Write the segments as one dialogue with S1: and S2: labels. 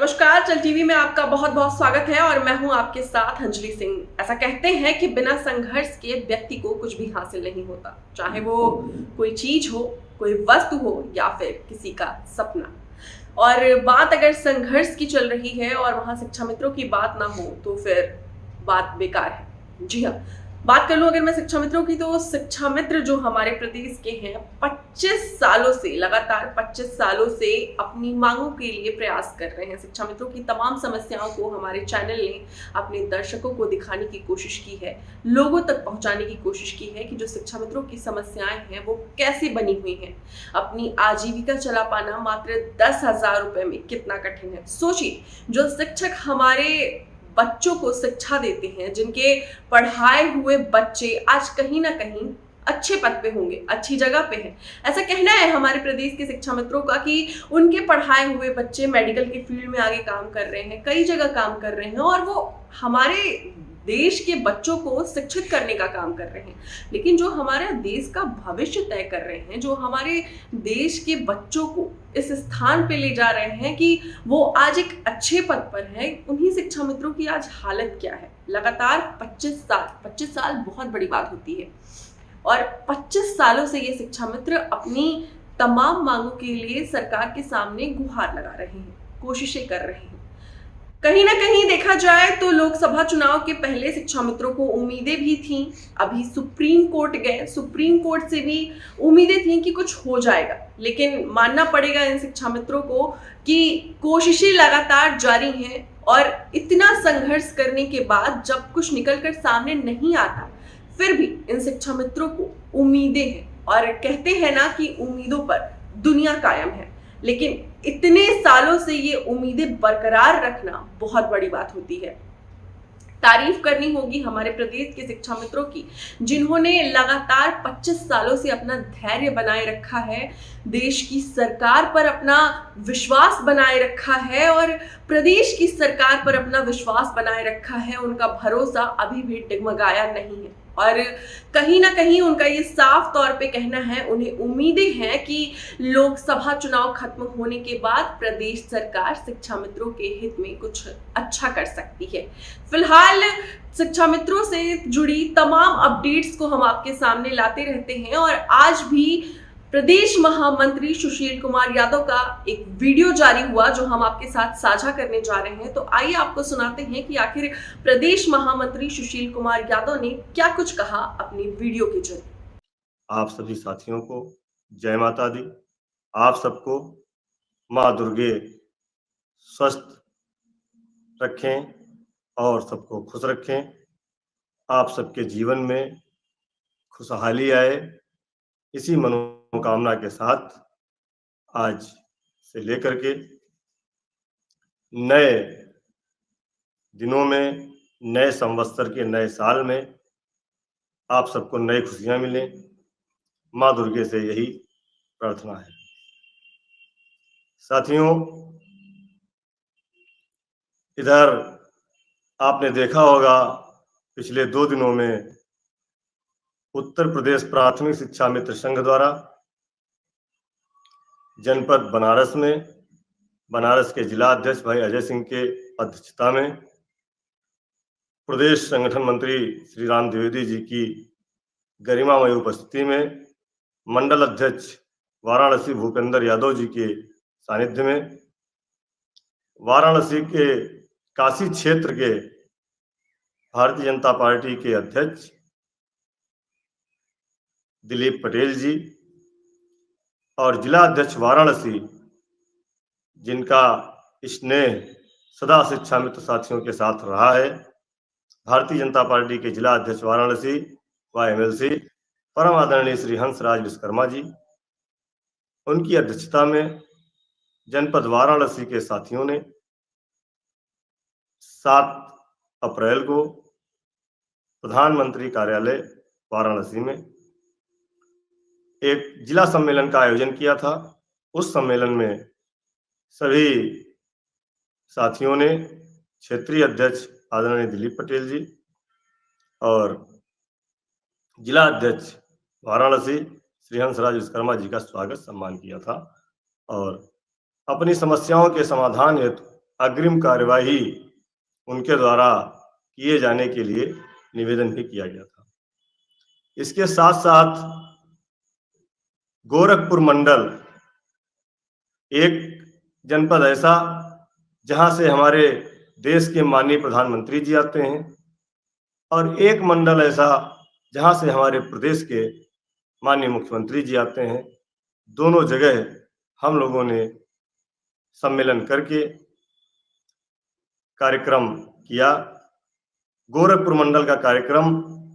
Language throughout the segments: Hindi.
S1: नमस्कार, चल टीवी में आपका बहुत बहुत स्वागत है और मैं हूं आपके साथ अंजलि सिंह। ऐसा कहते हैं कि बिना संघर्ष के व्यक्ति को कुछ भी हासिल नहीं होता, चाहे वो कोई चीज हो, कोई वस्तु हो या फिर किसी का सपना। और बात अगर संघर्ष की चल रही है और वहां शिक्षा मित्रों की बात ना हो तो फिर बात बेकार है। जी हाँ, बात कर लूं अगर मैं शिक्षा मित्रों की, तो शिक्षा मित्र जो हमारे प्रदेश के हैं 25 सालों से, लगातार 25 सालों से अपनी मांगों के लिए प्रयास कर रहे हैं। शिक्षा मित्रों की तमाम समस्याओं को हमारे चैनल ने अपने दर्शकों को दिखाने की कोशिश की है, लोगों तक पहुंचाने की कोशिश की है कि जो शिक्षा मित्रों की समस्याएं हैं वो कैसे बनी हुई हैं। अपनी आजीविका चला पाना मात्र 10,000 रुपए में कितना कठिन है। सोचिए, जो शिक्षक हमारे बच्चों को शिक्षा देते हैं, जिनके पढ़ाए हुए बच्चे आज कहीं ना कहीं अच्छे पद पे होंगे, अच्छी जगह पे हैं। ऐसा कहना है हमारे प्रदेश के शिक्षा मित्रों का कि उनके पढ़ाए हुए बच्चे मेडिकल की फील्ड में आगे काम कर रहे हैं, कई जगह काम कर रहे हैं और वो हमारे देश के बच्चों को शिक्षित करने का काम कर रहे हैं। लेकिन जो हमारे देश का भविष्य तय कर रहे हैं, जो हमारे देश के बच्चों को इस स्थान पे ले जा रहे हैं कि वो आज एक अच्छे पद पर हैं, उन्हीं शिक्षा मित्रों की आज हालत क्या है। लगातार 25 साल बहुत बड़ी बात होती है और 25 सालों से ये शिक्षा मित्र अपनी तमाम मांगों के लिए सरकार के सामने गुहार लगा रहे हैं, कोशिशें कर रहे हैं। कहीं ना कहीं देखा जाए तो लोकसभा चुनाव के पहले शिक्षा मित्रों को उम्मीदें भी थीं। अभी सुप्रीम कोर्ट गए, सुप्रीम कोर्ट से भी उम्मीदें थीं कि कुछ हो जाएगा, लेकिन मानना पड़ेगा इन शिक्षा मित्रों को कि कोशिशें लगातार जारी हैं और इतना संघर्ष करने के बाद जब कुछ निकलकर सामने नहीं आता, फिर भी इन शिक्षा मित्रों को उम्मीदें हैं। और कहते हैं ना कि उम्मीदों पर दुनिया कायम है, लेकिन इतने सालों से ये उम्मीदें बरकरार रखना बहुत बड़ी बात होती है। तारीफ करनी होगी हमारे प्रदेश के शिक्षा मित्रों की, जिन्होंने लगातार 25 सालों से अपना धैर्य बनाए रखा है, देश की सरकार पर अपना विश्वास बनाए रखा है और प्रदेश की सरकार पर अपना विश्वास बनाए रखा है। उनका भरोसा अभी भी डगमगाया नहीं है और कहीं ना कहीं उनका ये साफ तौर पे कहना है, उन्हें उम्मीदें हैं कि लोकसभा चुनाव खत्म होने के बाद प्रदेश सरकार शिक्षा मित्रों के हित में कुछ अच्छा कर सकती है। फिलहाल शिक्षा मित्रों से जुड़ी तमाम अपडेट्स को हम आपके सामने लाते रहते हैं और आज भी प्रदेश महामंत्री सुशील कुमार यादव का एक वीडियो जारी हुआ जो हम आपके साथ साझा करने जा रहे हैं। तो आइए आपको सुनाते हैं कि आखिर प्रदेश महामंत्री सुशील कुमार यादव ने क्या कुछ कहा अपनी वीडियो के जरिए।
S2: आप सभी साथियों को जय माता दी। आप सबको माँ दुर्गे स्वस्थ रखें और सबको खुश रखें। आप सबके जीवन में खुशहाली आए, इसी मनोकामना के साथ आज से लेकर के नए दिनों में, नए संवत्सर के नए साल में आप सबको नई खुशियां मिलें। माँ दुर्गे से यही प्रार्थना है। साथियों, इधर आपने देखा होगा पिछले 2 दिनों में उत्तर प्रदेश प्राथमिक शिक्षा मित्र संघ द्वारा जनपद बनारस में बनारस के जिला अध्यक्ष भाई अजय सिंह के अध्यक्षता में प्रदेश संगठन मंत्री श्री राम द्विवेदी जी की गरिमामय उपस्थिति में मंडल अध्यक्ष वाराणसी भूपेंद्र यादव जी के सानिध्य में वाराणसी के काशी क्षेत्र के भारतीय जनता पार्टी के अध्यक्ष दिलीप पटेल जी और जिला अध्यक्ष वाराणसी, जिनका स्नेह सदा शिक्षा मित्र साथियों के साथ रहा है, भारतीय जनता पार्टी के जिला अध्यक्ष वाराणसी व एमएलसी परम आदरणीय श्री हंसराज विश्वकर्मा जी, उनकी अध्यक्षता में जनपद वाराणसी के साथियों ने 7 अप्रैल को प्रधानमंत्री कार्यालय वाराणसी में एक जिला सम्मेलन का आयोजन किया था। उस सम्मेलन में सभी साथियों ने क्षेत्रीय अध्यक्ष आदरणीय दिलीप पटेल जी और जिला अध्यक्ष वाराणसी श्री हंसराज विश्वकर्मा जी का स्वागत सम्मान किया था और अपनी समस्याओं के समाधान हेतु अग्रिम कार्यवाही उनके द्वारा किए जाने के लिए निवेदन भी किया गया था। इसके साथ साथ गोरखपुर मंडल एक जनपद ऐसा जहां से हमारे देश के माननीय प्रधानमंत्री जी आते हैं, और एक मंडल ऐसा जहां से हमारे प्रदेश के माननीय मुख्यमंत्री जी आते हैं। दोनों जगह हम लोगों ने सम्मेलन करके कार्यक्रम किया। गोरखपुर मंडल का कार्यक्रम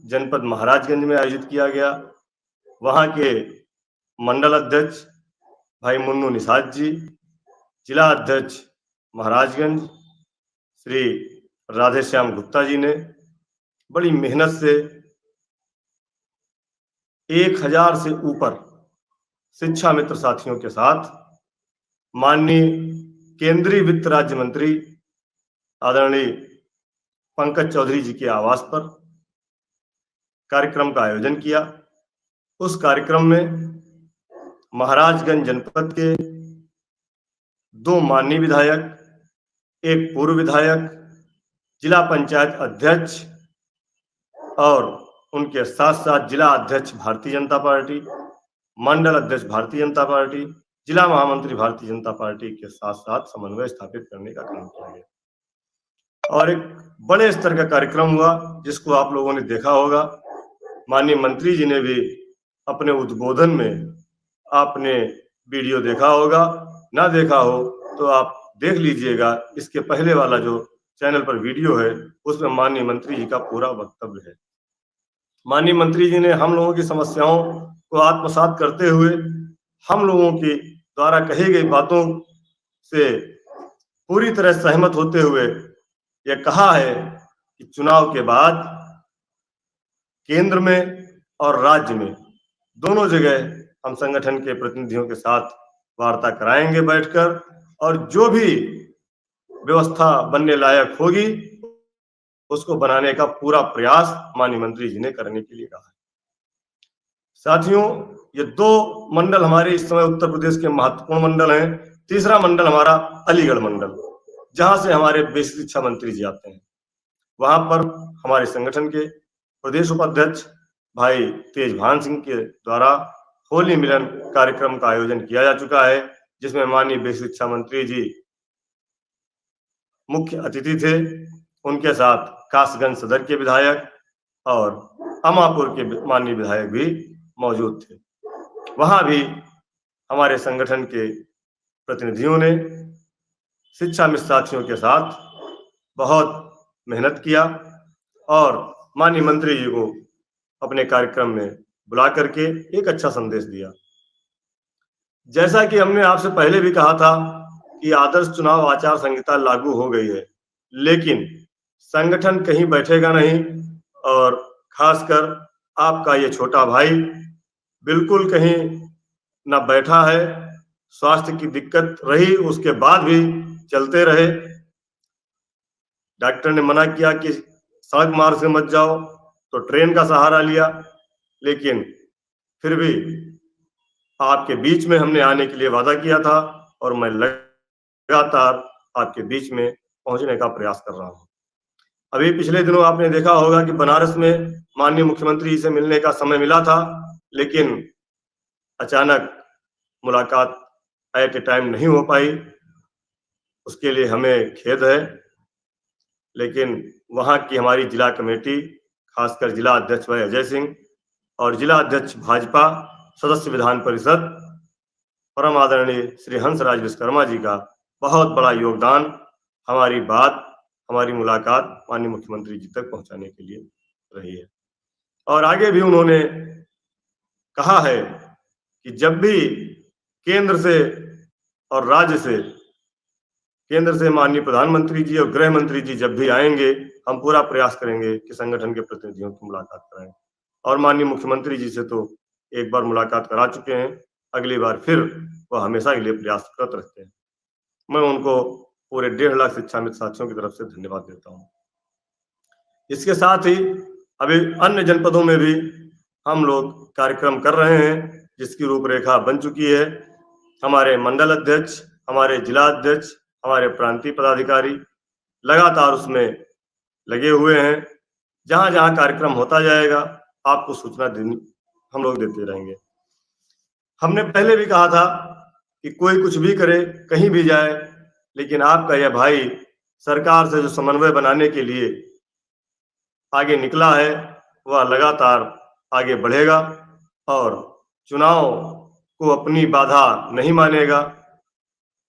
S2: जनपद महाराजगंज में आयोजित किया गया। वहां के मंडल अध्यक्ष भाई मुन्नू निषाद जी, जिला अध्यक्ष महाराजगंज श्री राधेश्याम गुप्ता जी ने बड़ी मेहनत से 1000 से ऊपर शिक्षा मित्र साथियों के साथ माननीय केंद्रीय वित्त राज्य मंत्री आदरणीय पंकज चौधरी जी के आवास पर कार्यक्रम का आयोजन किया। उस कार्यक्रम में महाराजगंज जनपद के 2 माननीय विधायक, एक पूर्व विधायक, जिला पंचायत अध्यक्ष और उनके साथ साथ जिला अध्यक्ष भारतीय जनता पार्टी, मंडल अध्यक्ष भारतीय जनता पार्टी, जिला महामंत्री भारतीय जनता पार्टी के साथ साथ समन्वय स्थापित करने का काम किया गया। और एक बड़े स्तर का कार्यक्रम हुआ जिसको आप लोगों ने देखा होगा। माननीय मंत्री जी ने भी अपने उद्बोधन में आपने वीडियो देखा होगा, ना देखा हो तो आप देख लीजिएगा। इसके पहले वाला जो चैनल पर वीडियो है उसमें माननीय मंत्री जी का पूरा वक्तव्य है। माननीय मंत्री जी ने हम लोगों की समस्याओं को आत्मसात करते हुए हम लोगों की द्वारा कही गई बातों से पूरी तरह सहमत होते हुए यह कहा है कि चुनाव के बाद केंद्र में और राज्य में दोनों जगह हम संगठन के प्रतिनिधियों के साथ वार्ता कराएंगे बैठकर, और जो भी व्यवस्था बनने लायक होगी उसको बनाने का पूरा प्रयास माननीय मंत्री जी ने करने के लिए कहा है। साथियों, ये 2 मंडल हमारे इस समय उत्तर प्रदेश के महत्वपूर्ण मंडल हैं। तीसरा मंडल हमारा अलीगढ़ मंडल, जहां से हमारे बेसिक शिक्षा मंत्री जी आते हैं। वहां पर हमारे संगठन के प्रदेश उपाध्यक्ष भाई तेजभान सिंह के द्वारा होली मिलन कार्यक्रम का आयोजन किया जा चुका है, जिसमें माननीय बेसिक शिक्षा मंत्री जी मुख्य अतिथि थे। उनके साथ कासगंज सदर के विधायक और अमापुर के माननीय विधायक भी मौजूद थे। वहां भी हमारे संगठन के प्रतिनिधियों ने शिक्षा मित्र साथियों के साथ बहुत मेहनत किया और माननीय मंत्री जी को अपने कार्यक्रम में बुला करके एक अच्छा संदेश दिया। जैसा कि हमने आपसे पहले भी कहा था कि आदर्श चुनाव आचार संहिता लागू हो गई है, लेकिन संगठन कहीं बैठेगा नहीं, और खासकर आपका ये छोटा भाई बिल्कुल कहीं ना बैठा है। स्वास्थ्य की दिक्कत रही, उसके बाद भी चलते रहे। डॉक्टर ने मना किया कि सड़क मार्ग से मत जाओ, तो ट्रेन का सहारा लिया, लेकिन फिर भी आपके बीच में हमने आने के लिए वादा किया था और मैं लगातार आपके बीच में पहुंचने का प्रयास कर रहा हूं। अभी पिछले दिनों आपने देखा होगा कि बनारस में माननीय मुख्यमंत्री जी से मिलने का समय मिला था, लेकिन अचानक मुलाकात एट ए टाइम नहीं हो पाई। उसके लिए हमें खेद है, लेकिन वहां की हमारी जिला कमेटी, खासकर जिला अध्यक्ष भाई अजय सिंह और जिला अध्यक्ष भाजपा सदस्य विधान परिषद परम आदरणीय श्री हंसराज विश्वकर्मा जी का बहुत बड़ा योगदान हमारी बात, हमारी मुलाकात माननीय मुख्यमंत्री जी तक पहुंचाने के लिए रही है। और आगे भी उन्होंने कहा है कि जब भी केंद्र से और राज्य से, केंद्र से माननीय प्रधानमंत्री जी और गृह मंत्री जी जब भी आएंगे, हम पूरा प्रयास करेंगे कि संगठन के प्रतिनिधियों की मुलाकात कराएं। और माननीय मुख्यमंत्री जी से तो एक बार मुलाकात करा चुके हैं, अगली बार फिर वो हमेशा के लिए प्रयासरत रहते हैं। मैं उनको पूरे 1.5 लाख शिक्षा मित्र साथियों की तरफ से धन्यवाद देता हूँ। इसके साथ ही अभी अन्य जनपदों में भी हम लोग कार्यक्रम कर रहे हैं, जिसकी रूपरेखा बन चुकी है। हमारे मंडल अध्यक्ष, हमारे जिला अध्यक्ष, हमारे प्रांतीय पदाधिकारी लगातार उसमें लगे हुए हैं। जहां जहां कार्यक्रम होता जाएगा आपको सूचना देनी हम लोग देते रहेंगे। हमने पहले भी कहा था कि कोई कुछ भी करे, कहीं भी जाए, लेकिन आपका यह भाई सरकार से जो समन्वय बनाने के लिए आगे निकला है वह लगातार आगे बढ़ेगा और चुनाव को अपनी बाधा नहीं मानेगा।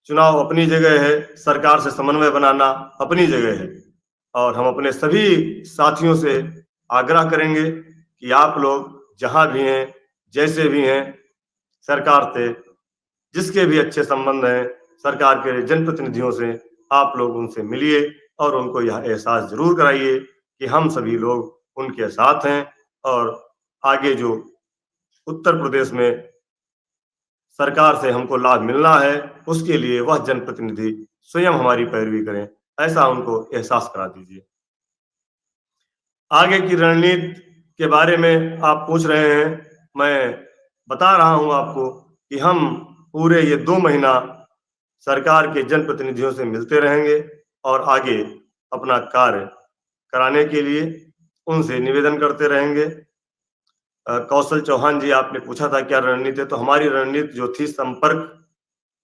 S2: चुनाव अपनी जगह है, सरकार से समन्वय बनाना अपनी जगह है और हम अपने सभी साथियों से आग्रह करेंगे कि आप लोग जहां भी हैं, जैसे भी हैं, सरकार से जिसके भी अच्छे संबंध हैं, सरकार के जनप्रतिनिधियों से आप लोग उनसे मिलिए और उनको यह एहसास जरूर कराइए कि हम सभी लोग उनके साथ हैं और आगे जो उत्तर प्रदेश में सरकार से हमको लाभ मिलना है उसके लिए वह जनप्रतिनिधि स्वयं हमारी पैरवी करें, ऐसा उनको एहसास करा दीजिए। आगे की रणनीति के बारे में आप पूछ रहे हैं। मैं बता रहा हूं आपको कि हम पूरे ये 2 महीना सरकार के जनप्रतिनिधियों से मिलते रहेंगे और आगे अपना कार्य कराने के लिए उनसे निवेदन करते रहेंगे। कौशल चौहान जी, आपने पूछा था क्या रणनीति है, तो हमारी रणनीति जो थी संपर्क,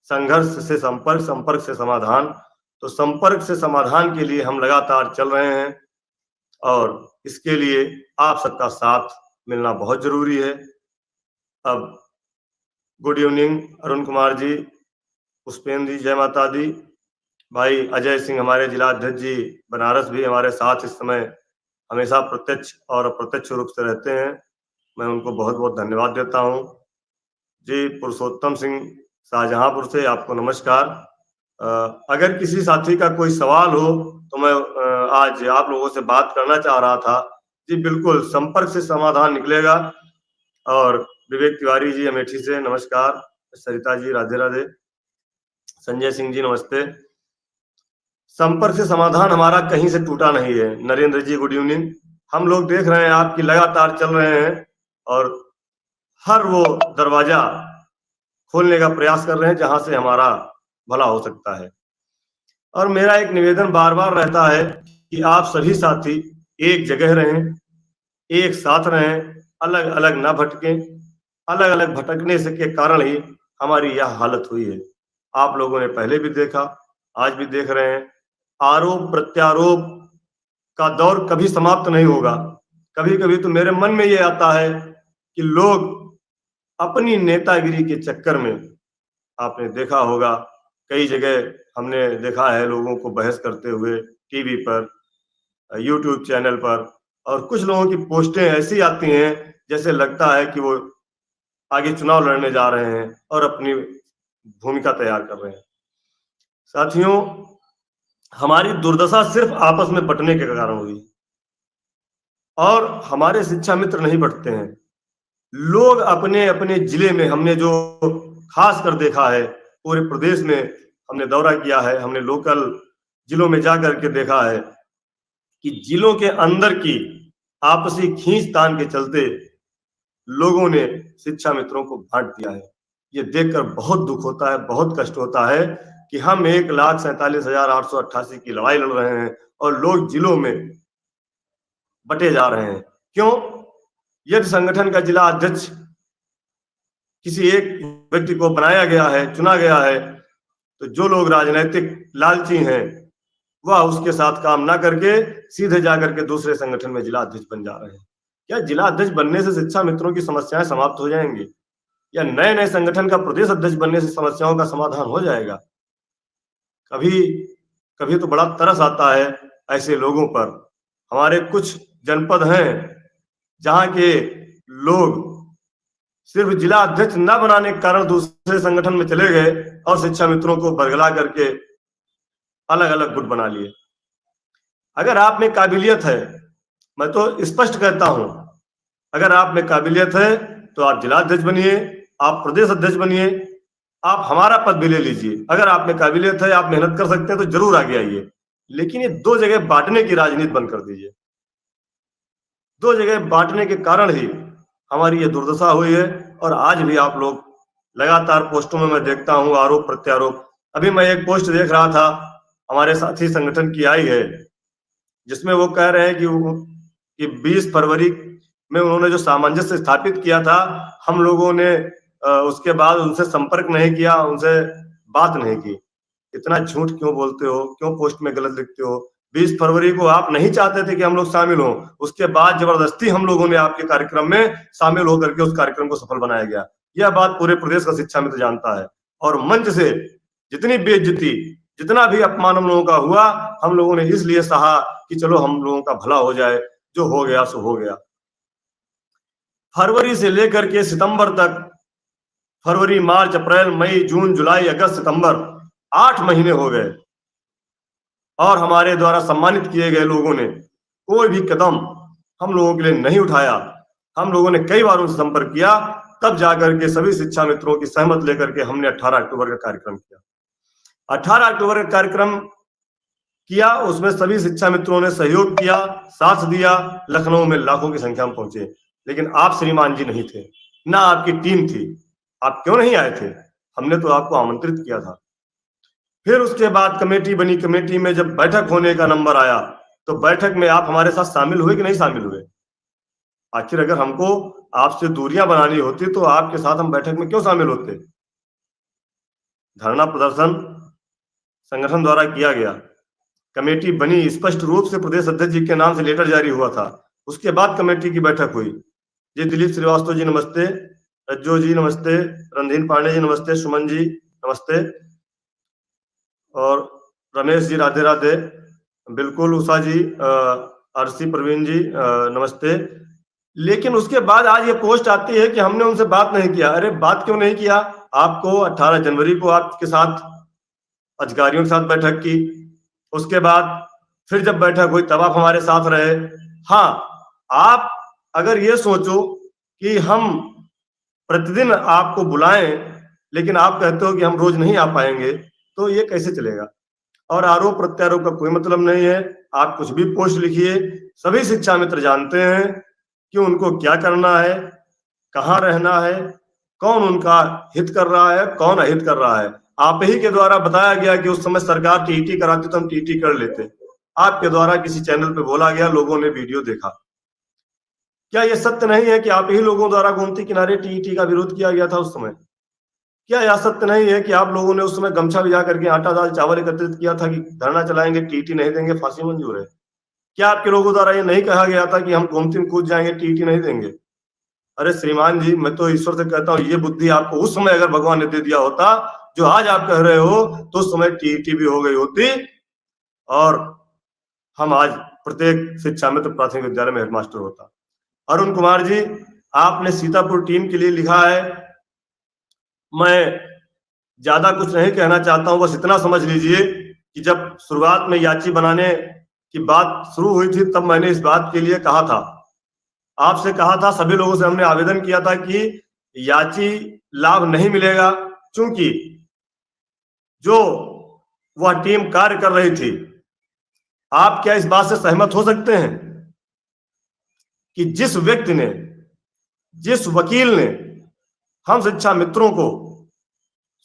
S2: संघर्ष से संपर्क, संपर्क से समाधान। तो संपर्क से समाधान के लिए हम लगातार चल रहे हैं और इसके लिए आप सबका साथ मिलना बहुत जरूरी है। अब गुड इवनिंग अरुण कुमार जी, पुष्पेंद्र जी, जय माता दी। भाई अजय सिंह हमारे जिला अध्यक्ष जी बनारस भी हमारे साथ इस समय हमेशा प्रत्यक्ष और अप्रत्यक्ष रूप से रहते हैं, मैं उनको बहुत बहुत धन्यवाद देता हूँ। जी पुरुषोत्तम सिंह शाहजहांपुर से, आपको नमस्कार। अगर किसी साथी का कोई सवाल हो तो मैं आज आप लोगों से बात करना चाह रहा था। जी बिल्कुल, संपर्क से समाधान निकलेगा। और विवेक तिवारी जी अमेठी से नमस्कार। सरिता जी राधे राधे। संजय सिंह जी नमस्ते। संपर्क से समाधान हमारा कहीं से टूटा नहीं है। नरेंद्र जी गुड इवनिंग। हम लोग देख रहे हैं आपकी लगातार चल रहे हैं और हर वो दरवाजा खोलने का प्रयास कर रहे हैं जहां से हमारा भला हो सकता है। और मेरा एक निवेदन बार बार रहता है कि आप सभी साथी एक जगह रहें, एक साथ रहें, अलग अलग ना भटकें। अलग अलग भटकने से के कारण ही हमारी यह हालत हुई है। आप लोगों ने पहले भी देखा, आज भी देख रहे हैं, आरोप प्रत्यारोप का दौर कभी समाप्त नहीं होगा। कभी कभी तो मेरे मन में ये आता है कि लोग अपनी नेतागिरी के चक्कर में, आपने देखा होगा कई जगह हमने देखा है लोगों को बहस करते हुए टीवी पर, यूट्यूब चैनल पर, और कुछ लोगों की पोस्टें ऐसी आती हैं जैसे लगता है कि वो आगे चुनाव लड़ने जा रहे हैं और अपनी भूमिका तैयार कर रहे हैं। साथियों, हमारी दुर्दशा सिर्फ आपस में बंटने के कारण हुई और हमारे शिक्षा मित्र नहीं बंटते हैं। लोग अपने अपने जिले में, हमने जो खास कर देखा है, पूरे प्रदेश में हमने दौरा किया है, हमने लोकल जिलों में जाकर के देखा है कि जिलों के अंदर की आपसी खींचतान के चलते लोगों ने शिक्षा मित्रों को बांट दिया है। ये देखकर बहुत दुख होता है, बहुत कष्ट होता है कि हम 1,47,888 की लड़ाई लड़ रहे हैं और लोग जिलों में बटे जा रहे हैं। क्यों? यदि संगठन का जिला अध्यक्ष किसी एक व्यक्ति को बनाया गया है, चुना गया है, तो जो लोग राजनीतिक लालची हैं वह उसके साथ काम ना करके सीधे जाकर के दूसरे संगठन में जिला अध्यक्ष बन जा रहे हैं। क्या जिला अध्यक्ष बनने से शिक्षा मित्रों की समस्याएं समाप्त हो जाएंगी या नए नए संगठन का प्रदेश अध्यक्ष बनने से समस्याओं का समाधान हो जाएगा? कभी कभी तो बड़ा तरस आता है ऐसे लोगों पर। हमारे कुछ जनपद हैं जहां के लोग सिर्फ जिला अध्यक्ष न बनाने के कारण दूसरे संगठन में चले गए और शिक्षा मित्रों को बरगला करके अलग अलग गुट बना लिए। अगर आप में काबिलियत है, मैं तो स्पष्ट कहता हूं, अगर आप में काबिलियत है तो आप जिला अध्यक्ष बनिए, आप प्रदेश अध्यक्ष बनिए, आप हमारा पद भी ले लीजिए। अगर आप में काबिलियत है, आप मेहनत कर सकते हैं तो जरूर आगे आइए। लेकिन ये 2 जगह बांटने की राजनीति बंद कर दीजिए। 2 जगह बांटने के कारण ही हमारी ये दुर्दशा हुई है और आज भी आप लोग लगातार पोस्टों में मैं देखता हूं आरोप प्रत्यारोप अभी मैं एक पोस्ट देख रहा था, हमारे साथी संगठन की आई है, जिसमें वो कह रहे हैं कि 20 फरवरी में उन्होंने जो सामंजस्य स्थापित किया था, हम लोगों ने उसके बाद उनसे संपर्क नहीं किया, उनसे बात नहीं की। इतना झूठ क्यों बोलते हो? क्यों पोस्ट में गलत लिखते हो? 20 फरवरी को आप नहीं चाहते थे कि हम लोग शामिल हों, उसके बाद जबरदस्ती हम लोगों ने आपके कार्यक्रम में शामिल होकर के उस कार्यक्रम को सफल बनाया गया। यह बात पूरे प्रदेश का शिक्षा मित्र जानता है। और मंच से जितनी बेइज्जती, जितना भी अपमान हम लोगों का हुआ, हम लोगों ने इसलिए सहा कि चलो हम लोगों का भला हो जाए, जो हो गया सो हो गया। फरवरी से लेकर के सितंबर तक, फरवरी, मार्च, अप्रैल, मई, जून, जुलाई, अगस्त, सितंबर, 8 महीने हो गए और हमारे द्वारा सम्मानित किए गए लोगों ने कोई भी कदम हम लोगों के लिए नहीं उठाया। हम लोगों ने कई बार उनसे संपर्क किया, तब जाकर के सभी शिक्षा मित्रों की सहमत लेकर के हमने 18 अक्टूबर का कार्यक्रम किया। 18 अक्टूबर का कार्यक्रम किया, उसमें सभी शिक्षा मित्रों ने सहयोग किया, साथ दिया। लखनऊ में लाखों की संख्या में पहुंचे, लेकिन आप श्रीमान जी नहीं थे, ना आपकी टीम थी। आप क्यों नहीं आए थे? हमने तो आपको आमंत्रित किया था। फिर उसके बाद कमेटी बनी, कमेटी में जब बैठक होने का नंबर आया, तो बैठक में आप हमारे साथ शामिल हुए कि नहीं शामिल हुए? आखिर अगर हमको आपसे दूरियां बनानी होती तो आपके साथ हम बैठक में क्यों शामिल होते? धरना प्रदर्शन संगठन द्वारा किया गया, कमेटी बनी, स्पष्ट रूप से प्रदेश अध्यक्ष जी के नाम से लेटर जारी हुआ था। उसके बाद कमेटी की बैठक हुई। जी दिलीप श्रीवास्तव जी नमस्ते, रज्जो जी नमस्ते, रणधीर पांडे जी नमस्ते, सुमन जी नमस्ते, और रमेश जी राधे राधे, बिल्कुल उषा जी, आरसी प्रवीण जी नमस्ते। लेकिन उसके बाद आज ये पोस्ट आती है कि हमने उनसे बात नहीं किया। अरे बात क्यों नहीं किया? आपको 18 जनवरी को आपके साथ अधिकारियों के साथ बैठक की, उसके बाद फिर जब बैठक हुई तब आप हमारे साथ रहे। हाँ, आप अगर ये सोचो कि हम प्रतिदिन आपको बुलाएं, लेकिन आप कहते हो कि हम रोज नहीं आ पाएंगे, तो ये कैसे चलेगा? और आरोप प्रत्यारोप का कोई मतलब नहीं है। आप कुछ भी पोस्ट लिखिए, सभी शिक्षा मित्र जानते हैं कि उनको क्या करना है, कहाँ रहना है, कौन उनका हित कर रहा है, कौन अहित कर रहा है। आप ही के द्वारा बताया गया कि उस समय सरकार टीटी कराती तो हम टीटी कर लेते। आपके द्वारा किसी चैनल पे बोला गया, लोगों ने वीडियो देखा। क्या ये सत्य नहीं है कि आप ही लोगों द्वारा गोमती किनारे टीटी का विरोध किया गया था उस समय? क्या यह सत्य नहीं है कि आप लोगों ने उस समय गमछा भिजा करके आटा दाल चावल एकत्रित किया था कि धरना चलाएंगे, टीटी नहीं देंगे, फांसी मंजूर है? क्या आपके लोगों द्वारा ये नहीं कहा गया था कि हम गोमती में कूद जाएंगे, टीटी नहीं देंगे? अरे श्रीमान जी, मैं तो ईश्वर से कहता हूँ, ये बुद्धि आपको उस समय अगर भगवान ने दे दिया होता जो आज आप कह रहे हो, तो उस समय टीटी भी हो गई होती और हम आज प्रत्येक शिक्षा मित्र प्राथमिक विद्यालय में हेडमास्टर होता। अरुण कुमार जी, आपने सीतापुर टीम के लिए लिखा है। मैं ज्यादा कुछ नहीं कहना चाहता हूं, बस इतना समझ लीजिए कि जब शुरुआत में याची बनाने की बात शुरू हुई थी, तब मैंने इस बात के लिए कहा था, आपसे कहा था, सभी लोगों से हमने आवेदन किया था कि याची लाभ नहीं मिलेगा, क्योंकि जो वह टीम कार्य कर रही थी। आप क्या इस बात से सहमत हो सकते हैं कि जिस व्यक्ति ने, जिस वकील ने हम शिक्षा मित्रों को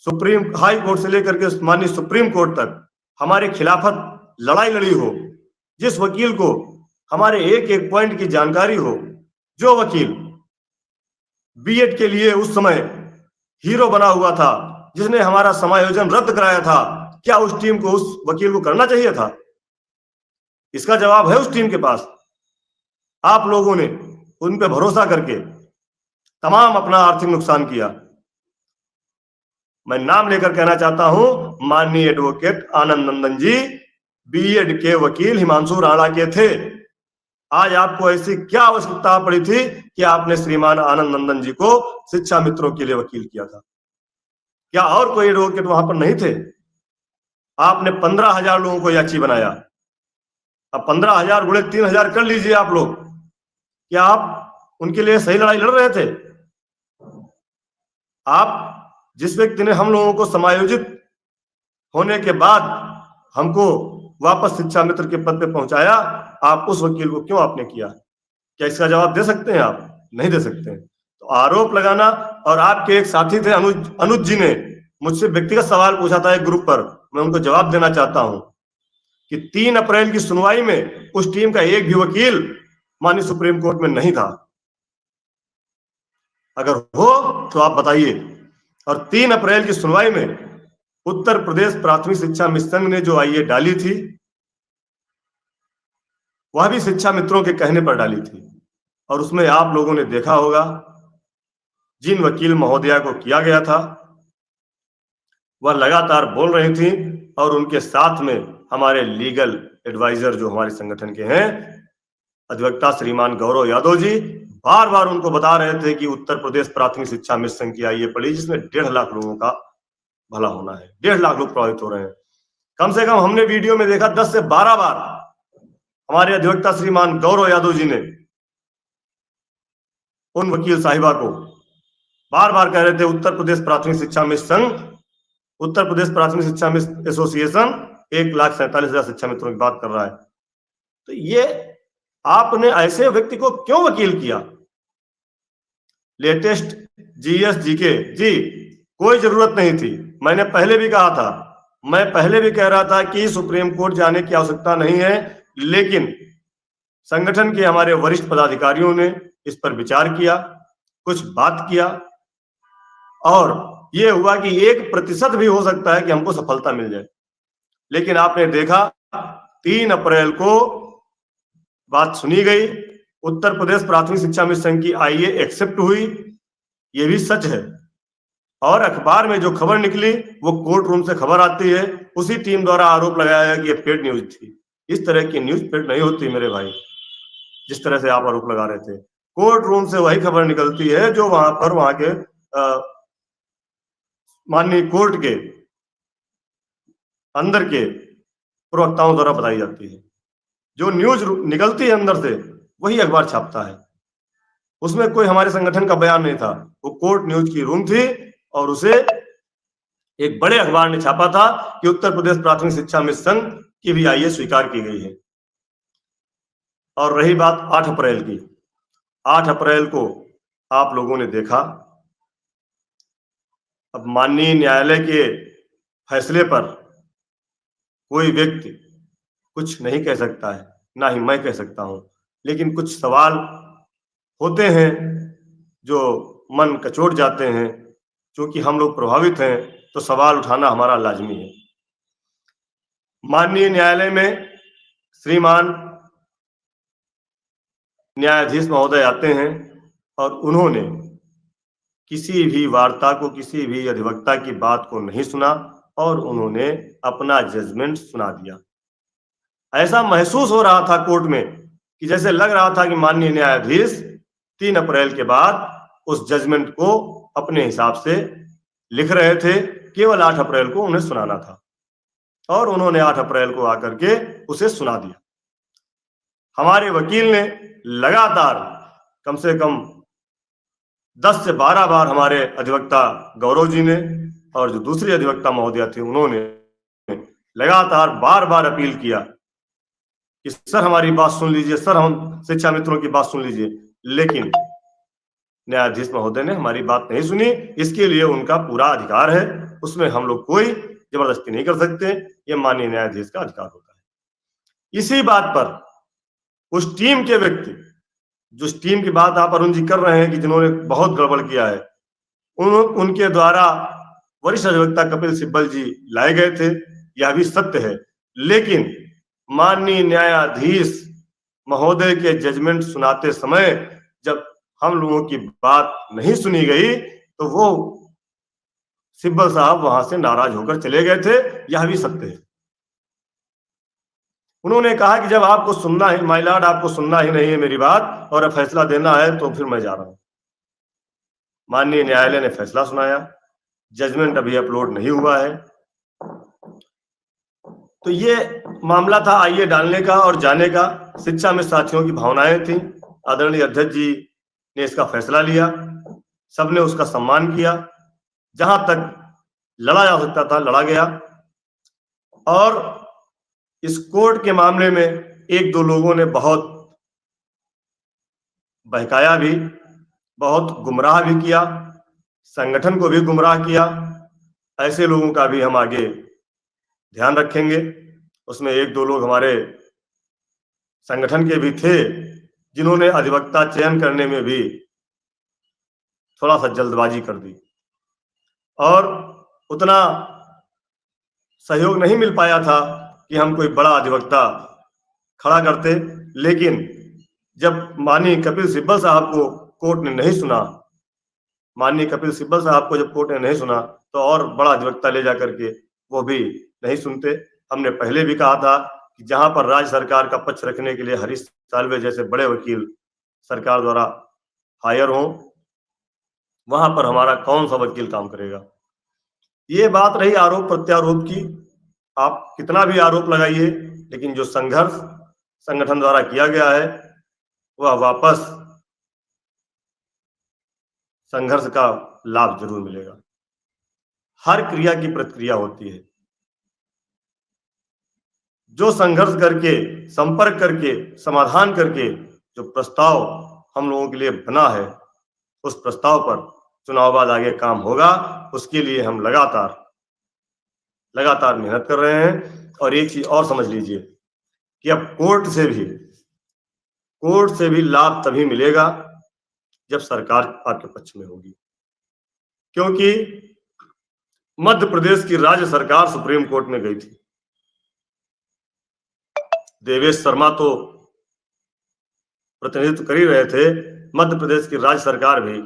S2: सुप्रीम हाई कोर्ट से लेकर के माननीय सुप्रीम कोर्ट तक हमारे खिलाफत लड़ाई लड़ी हो, जिस वकील को हमारे एक एक पॉइंट की जानकारी हो, जो वकील बीएड के लिए उस समय हीरो बना हुआ था, जिसने हमारा समायोजन रद्द कराया था, क्या उस टीम को, उस वकील को करना चाहिए था? इसका जवाब है उस टीम के पास। आप लोगों ने उन पे भरोसा करके तमाम अपना आर्थिक नुकसान किया। मैं नाम लेकर कहना चाहता हूं, माननीय एडवोकेट आनंद नंदन जी बीएड के वकील हिमांशु राणा के थे। आज आपको ऐसी क्या आवश्यकता पड़ी थी कि आपने श्रीमान आनंद नंदन जी को शिक्षा मित्रों के लिए वकील किया था? क्या और कोई एडवोकेट वहां पर नहीं थे? आपने 15,000 लोगों को याची बनाया। अब 15,000 गुणे 3,000 कर लीजिए आप लोग। क्या आप उनके लिए सही लड़ाई लड़ रहे थे? आप जिस व्यक्ति ने हम लोगों को समायोजित होने के बाद हमको वापस शिक्षा मित्र के पद पे पहुंचाया, आप उस वकील को क्यों आपने किया? क्या इसका जवाब दे सकते हैं आप? नहीं दे सकते हैं। तो आरोप लगाना, और आपके एक साथी थे अनुज जी ने मुझसे व्यक्तिगत सवाल पूछा था एक ग्रुप पर, मैं उनको जवाब देना चाहता हूं कि 3 अप्रैल की सुनवाई में उस टीम का एक भी वकील माननीय सुप्रीम कोर्ट में नहीं था। अगर हो तो आप बताइए। और 3 अप्रैल की सुनवाई में उत्तर प्रदेश प्राथमिक शिक्षा मिशन ने जो आईए डाली थी, वह भी शिक्षा मित्रों के कहने पर डाली थी। और उसमें आप लोगों ने देखा होगा, जिन वकील महोदया को किया गया था वह लगातार बोल रही थी, और उनके साथ में हमारे लीगल एडवाइजर जो हमारे संगठन के हैं, अधिवक्ता श्रीमान गौरव यादव जी, बार बार उनको बता रहे थे कि उत्तर प्रदेश प्राथमिक शिक्षा मिशन की आईए पढ़ी, जिसमें 1.5 लाख लोगों का भला होना है। 1.5 लाख लोग प्रभावित हो रहे हैं। कम से कम हमने वीडियो में देखा 10 से 12 बार हमारे अधिवक्ता श्रीमान गौरव यादव जी ने उन वकील साहिबा को बार बार कह रहे थे, उत्तर प्रदेश प्राथमिक शिक्षा मिशन, उत्तर प्रदेश प्राथमिक शिक्षा एसोसिएशन 1,47,000 शिक्षा मित्रों की बात कर रहा है। तो ये आपने ऐसे व्यक्ति को क्यों वकील किया? लेटेस्ट जीएस जीके जी, कोई जरूरत नहीं थी। मैंने पहले भी कहा था, मैं पहले भी कह रहा था कि सुप्रीम कोर्ट जाने की आवश्यकता नहीं है, लेकिन संगठन के हमारे वरिष्ठ पदाधिकारियों ने इस पर विचार किया, कुछ बात किया, और यह हुआ कि 1% भी हो सकता है कि हमको सफलता मिल जाए। लेकिन आपने देखा 3 अप्रैल को बात सुनी गई, उत्तर प्रदेश प्राथमिक शिक्षा मिशन की आईए एक्सेप्ट हुई, ये भी सच है। और अखबार में जो खबर निकली वो कोर्ट रूम से खबर आती है, उसी टीम द्वारा आरोप लगाया है कि ये पेड न्यूज थी। इस तरह की न्यूज पेड नहीं होती मेरे भाई, जिस तरह से आप आरोप लगा रहे थे। कोर्ट रूम से वही खबर निकलती है जो वहां के माननीय कोर्ट के अंदर के प्रवक्ताओं द्वारा बताई जाती है। जो न्यूज निकलती है अंदर से, वही अखबार छापता है। उसमें कोई हमारे संगठन का बयान नहीं था, वो कोर्ट न्यूज की रूम थी, और उसे एक बड़े अखबार ने छापा था कि उत्तर प्रदेश प्राथमिक शिक्षा मिशन की भी आईए स्वीकार की गई है। और रही बात 8 अप्रैल की, 8 अप्रैल को आप लोगों ने देखा, अब माननीय न्यायालय के फैसले पर कोई व्यक्ति कुछ नहीं कह सकता है, ना ही मैं कह सकता हूं, लेकिन कुछ सवाल होते हैं जो मन कचोट जाते हैं। क्योंकि हम लोग प्रभावित हैं तो सवाल उठाना हमारा लाजमी है। माननीय न्यायालय में श्रीमान न्यायाधीश महोदय आते हैं, और उन्होंने किसी भी वार्ता को, किसी भी अधिवक्ता की बात को नहीं सुना, और उन्होंने अपना जजमेंट सुना दिया। ऐसा महसूस हो रहा था कोर्ट में कि जैसे लग रहा था कि माननीय न्यायाधीश 3 अप्रैल के बाद उस जजमेंट को अपने हिसाब से लिख रहे थे, केवल 8 अप्रैल को उन्हें सुनाना था, और उन्होंने 8 अप्रैल को आकर के उसे सुना दिया। हमारे वकील ने लगातार कम से कम 10 से 12 बार हमारे अधिवक्ता गौरव जी ने और जो दूसरी अधिवक्ता महोदया थी, उन्होंने लगातार बार बार अपील किया कि सर हमारी बात सुन लीजिए, सर हम शिक्षा मित्रों की बात सुन लीजिए। लेकिन न्यायाधीश महोदय ने हमारी बात नहीं सुनी। इसके लिए उनका पूरा अधिकार है, उसमें हम लोग कोई जबरदस्ती नहीं कर सकते, ये माननीय न्यायाधीश का अधिकार होता है। इसी बात पर उस टीम के व्यक्ति, जिस टीम की बात आप अरुण जी कर रहे हैं कि जिन्होंने बहुत गड़बड़ किया है, उनके द्वारा वरिष्ठ अधिवक्ता कपिल सिब्बल जी लाए गए थे, यह भी सत्य है। लेकिन माननीय न्यायाधीश महोदय के जजमेंट सुनाते समय जब हम लोगों की बात नहीं सुनी गई, तो वो सिब्बल साहब वहां से नाराज होकर चले गए थे, यह भी सत्य है। उन्होंने कहा कि जब आपको सुनना है माय लॉर्ड, आपको सुनना ही नहीं है मेरी बात और फैसला देना है, तो फिर मैं जा रहा हूं। माननीय न्यायालय ने फैसला सुनाया, जजमेंट अभी अपलोड नहीं हुआ है। तो ये मामला था आईए डालने का और जाने का। शिक्षा में साथियों की भावनाएं थी। आदरणीय अध्यक्ष जी ने इसका फैसला लिया, सबने उसका सम्मान किया, जहां तक लड़ा जा सकता था लड़ा गया। और इस कोर्ट के मामले में एक दो लोगों ने बहुत बहकाया भी, बहुत गुमराह भी किया, संगठन को भी गुमराह किया। ऐसे लोगों का भी हम आगे ध्यान रखेंगे। उसमें 1-2 लोग हमारे संगठन के भी थे जिन्होंने अधिवक्ता चयन करने में भी थोड़ा सा जल्दबाजी कर दी और उतना सहयोग नहीं मिल पाया था कि हम कोई बड़ा अधिवक्ता खड़ा करते। लेकिन जब माननीय कपिल सिब्बल साहब को कोर्ट ने नहीं सुना, माननीय कपिल सिब्बल साहब को जब कोर्ट ने नहीं सुना, तो और बड़ा अधिवक्ता ले जा करके वो भी नहीं सुनते। हमने पहले भी कहा था कि जहां पर राज्य सरकार का पक्ष रखने के लिए हरीश साल्वे जैसे बड़े वकील सरकार द्वारा हायर हों, वहां पर हमारा कौन सा वकील काम करेगा। ये बात रही आरोप प्रत्यारोप की। आप कितना भी आरोप लगाइए, लेकिन जो संघर्ष संगठन द्वारा किया गया है वह वापस संघर्ष का लाभ जरूर मिलेगा। हर क्रिया की प्रतिक्रिया होती है। जो संघर्ष करके, संपर्क करके, समाधान करके जो प्रस्ताव हम लोगों के लिए बना है, उस प्रस्ताव पर चुनाव बाद आगे काम होगा। उसके लिए हम लगातार मेहनत कर रहे हैं। और एक चीज और समझ लीजिए कि अब कोर्ट से भी लाभ तभी मिलेगा जब सरकार आपके पक्ष में होगी, क्योंकि मध्य प्रदेश की राज्य सरकार सुप्रीम कोर्ट में गई थी। देवेश शर्मा तो प्रतिनिधित्व कर ही रहे थे, मध्य प्रदेश की राज्य सरकार भी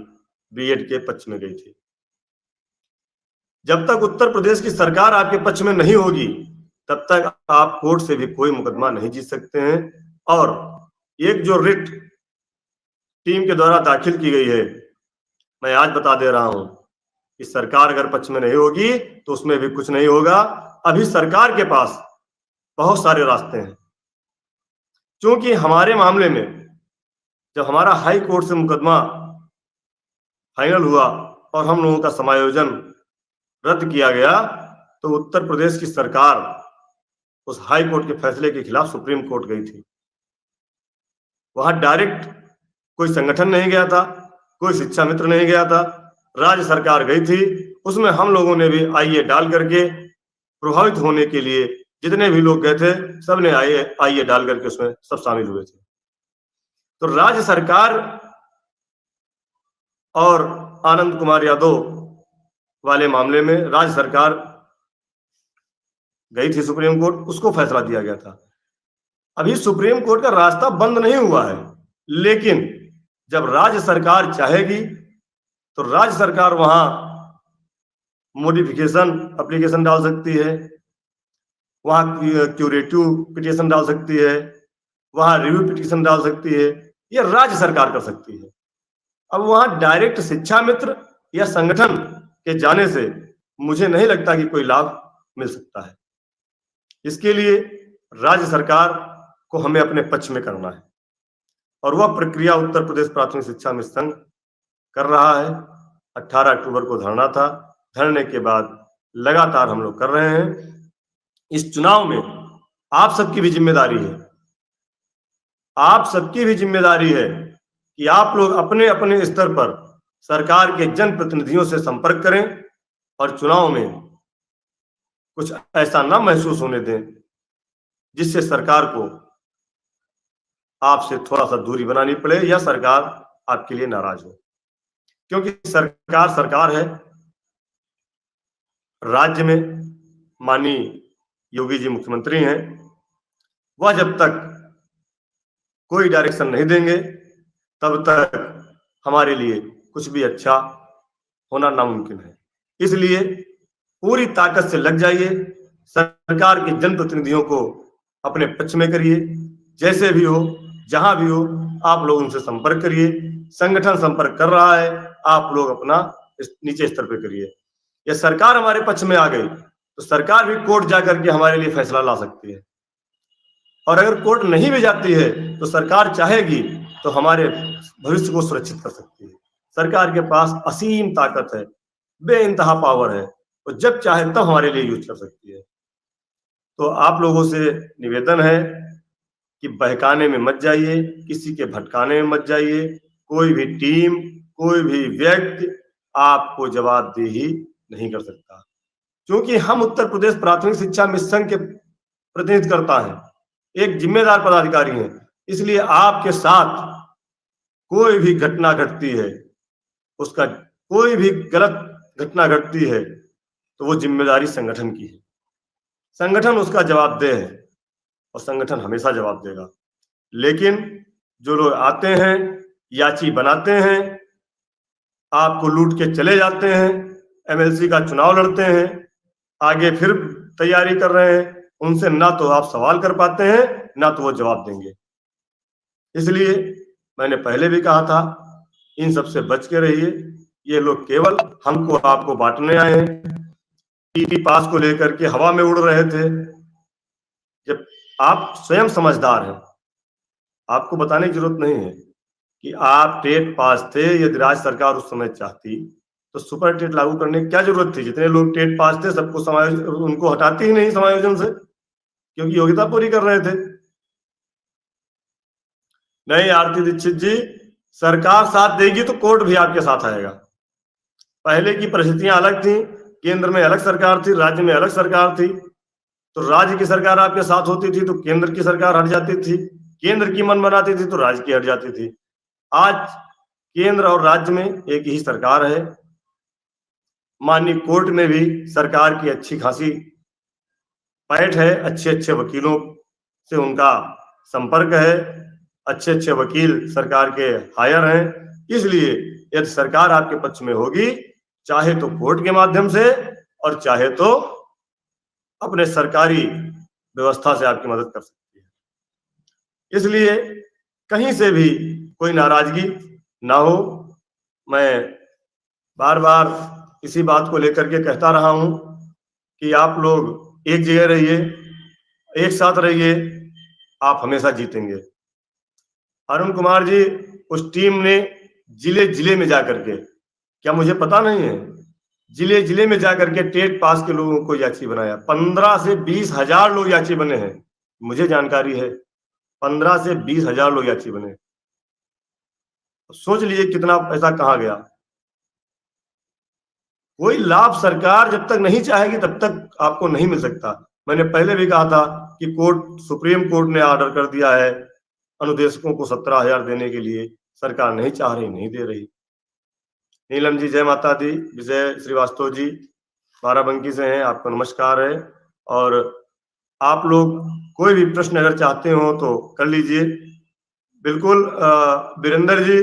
S2: बीएड के पक्ष में गई थी। जब तक उत्तर प्रदेश की सरकार आपके पक्ष में नहीं होगी, तब तक आप कोर्ट से भी कोई मुकदमा नहीं जीत सकते हैं। और एक जो रिट टीम के द्वारा दाखिल की गई है, मैं आज बता दे रहा हूं कि सरकार अगर पक्ष में नहीं होगी तो उसमें भी कुछ नहीं होगा। अभी सरकार के पास बहुत सारे रास्ते हैं, क्योंकि हमारे मामले में जब हमारा हाई कोर्ट से मुकदमा फाइनल हुआ और हम लोगों का समायोजन रद्द किया गया, तो उत्तर प्रदेश की सरकार उस हाई कोर्ट के फैसले के खिलाफ सुप्रीम कोर्ट गई थी। वहां डायरेक्ट कोई संगठन नहीं गया था, कोई शिक्षा मित्र नहीं गया था, राज्य सरकार गई थी। उसमें हम लोगों ने भी आईए डाल करके प्रभावित होने के लिए जितने भी लोग गए थे, सबने आईए डाल करके उसमें सब शामिल हुए थे। तो राज्य सरकार और आनंद कुमार यादव वाले मामले में राज्य सरकार गई थी सुप्रीम कोर्ट, उसको फैसला दिया गया था। अभी सुप्रीम कोर्ट का रास्ता बंद नहीं हुआ है, लेकिन जब राज्य सरकार चाहेगी तो राज्य सरकार वहां मॉडिफिकेशन एप्लीकेशन डाल सकती है, वहां क्यूरेटिव पिटीशन डाल सकती है, वहां रिव्यू पिटीशन डाल सकती है। ये राज्य सरकार कर सकती है। अब वहां डायरेक्ट शिक्षा मित्र या संगठन के जाने से मुझे नहीं लगता कि कोई लाभ मिल सकता है। इसके लिए राज्य सरकार को हमें अपने पक्ष में करना है, और वह प्रक्रिया उत्तर प्रदेश प्राथमिक शिक्षा मिशन कर रहा है। 18 अक्टूबर को धरना था, धरने के बाद लगातार हम लोग कर रहे हैं। इस चुनाव में आप सबकी भी जिम्मेदारी है, आप सबकी भी जिम्मेदारी है कि आप लोग अपने अपने स्तर पर सरकार के जनप्रतिनिधियों से संपर्क करें और चुनाव में कुछ ऐसा ना महसूस होने दें जिससे सरकार को आपसे थोड़ा सा दूरी बनानी पड़े या सरकार आपके लिए नाराज हो। क्योंकि सरकार है। राज्य में माननीय योगी जी मुख्यमंत्री हैं, वह जब तक कोई डायरेक्शन नहीं देंगे तब तक हमारे लिए कुछ भी अच्छा होना नामुमकिन है। इसलिए पूरी ताकत से लग जाइए, सरकार के जनप्रतिनिधियों को अपने पक्ष में करिए। जैसे भी हो, जहां भी हो, आप लोग उनसे संपर्क करिए। संगठन संपर्क कर रहा है, आप लोग अपना नीचे स्तर पे करिए। या सरकार हमारे पक्ष में आ गई तो सरकार भी कोर्ट जाकर के हमारे लिए फैसला ला सकती है, और अगर कोर्ट नहीं भी जाती है तो सरकार चाहेगी तो हमारे भविष्य को सुरक्षित कर सकती है। सरकार के पास असीम ताकत है, बेइंतहा पावर है, और जब चाहे तब हमारे लिए यूज कर सकती है। तो आप लोगों से निवेदन है कि बहकाने में मत जाइए, किसी के भटकाने में मत जाइए। कोई भी टीम, कोई भी व्यक्ति आपको जवाबदेही नहीं कर सकता। क्योंकि हम उत्तर प्रदेश प्राथमिक शिक्षा मिशन के प्रतिनिधित्व करता है, एक जिम्मेदार पदाधिकारी हैं, इसलिए आपके साथ कोई भी घटना घटती है, उसका कोई भी गलत घटना घटती है तो वो जिम्मेदारी संगठन की है। संगठन उसका जवाबदेह है और संगठन हमेशा जवाब देगा। लेकिन जो लोग आते हैं, याची बनाते हैं, आपको लूट के चले जाते हैं, एमएलसी का चुनाव लड़ते हैं, आगे फिर तैयारी कर रहे हैं, उनसे ना तो आप सवाल कर पाते हैं ना तो वो जवाब देंगे। इसलिए मैंने पहले भी कहा था, इन सबसे बच के रहिए। ये लोग केवल हमको आपको बांटने आए हैं। टीटी पास को लेकर के हवा में उड़ रहे थे, जब आप स्वयं समझदार हैं। आपको बताने की जरूरत नहीं है कि आप टेट पास थे। यदि राज्य सरकार उस समय चाहती तो सुपर टेट लागू करने की क्या जरूरत थी? जितने लोग टेट पास थे सबको समायोजन, उनको हटाती ही नहीं समायोजन से, क्योंकि योग्यता पूरी कर रहे थे। नहीं आरती दीक्षित जी, सरकार साथ देगी तो कोर्ट भी आपके साथ आएगा। पहले की परिस्थितियां अलग थी, केंद्र में अलग सरकार थी, राज्य में अलग सरकार थी। तो राज्य की सरकार आपके साथ होती थी तो केंद्र की सरकार हट जाती थी, केंद्र की मन बनाती थी तो राज्य की हट जाती थी। आज केंद्र और राज्य में एक ही सरकार है। माननीय कोर्ट में भी सरकार की अच्छी खासी पैठ है, अच्छे अच्छे वकीलों से उनका संपर्क है, अच्छे अच्छे वकील सरकार के हायर हैं। इसलिए यदि सरकार आपके पक्ष में होगी, चाहे तो कोर्ट के माध्यम से और चाहे तो अपने सरकारी व्यवस्था से आपकी मदद कर सकती है। इसलिए कहीं से भी कोई नाराजगी ना हो। मैं बार बार इसी बात को लेकर के कहता रहा हूं कि आप लोग एक जगह रहिए, एक साथ रहिए, आप हमेशा जीतेंगे। अरुण कुमार जी, उस टीम ने जिले जिले में जाकर के, क्या मुझे पता नहीं है, जिले जिले में जाकर के टेट पास के लोगों को याची बनाया। 15 से 20 हजार लोग याची बने हैं, मुझे जानकारी है। 15 से 20 हजार लोग याची बने। सोच लीजिए कितना पैसा कहाँ गया। कोई लाभ सरकार जब तक नहीं चाहेगी तब तक आपको नहीं मिल सकता। मैंने पहले भी कहा था कि कोर्ट, सुप्रीम कोर्ट ने ऑर्डर कर दिया है अनुदेशकों को 17,000 देने के लिए, सरकार नहीं चाह रही, नहीं दे रही। नीलम जी, जय माता दी। विजय श्रीवास्तव जी बाराबंकी से हैं, आपको नमस्कार है। और आप लोग कोई भी प्रश्न अगर चाहते हो तो कर लीजिए। बिल्कुल वीरेंद्र जी,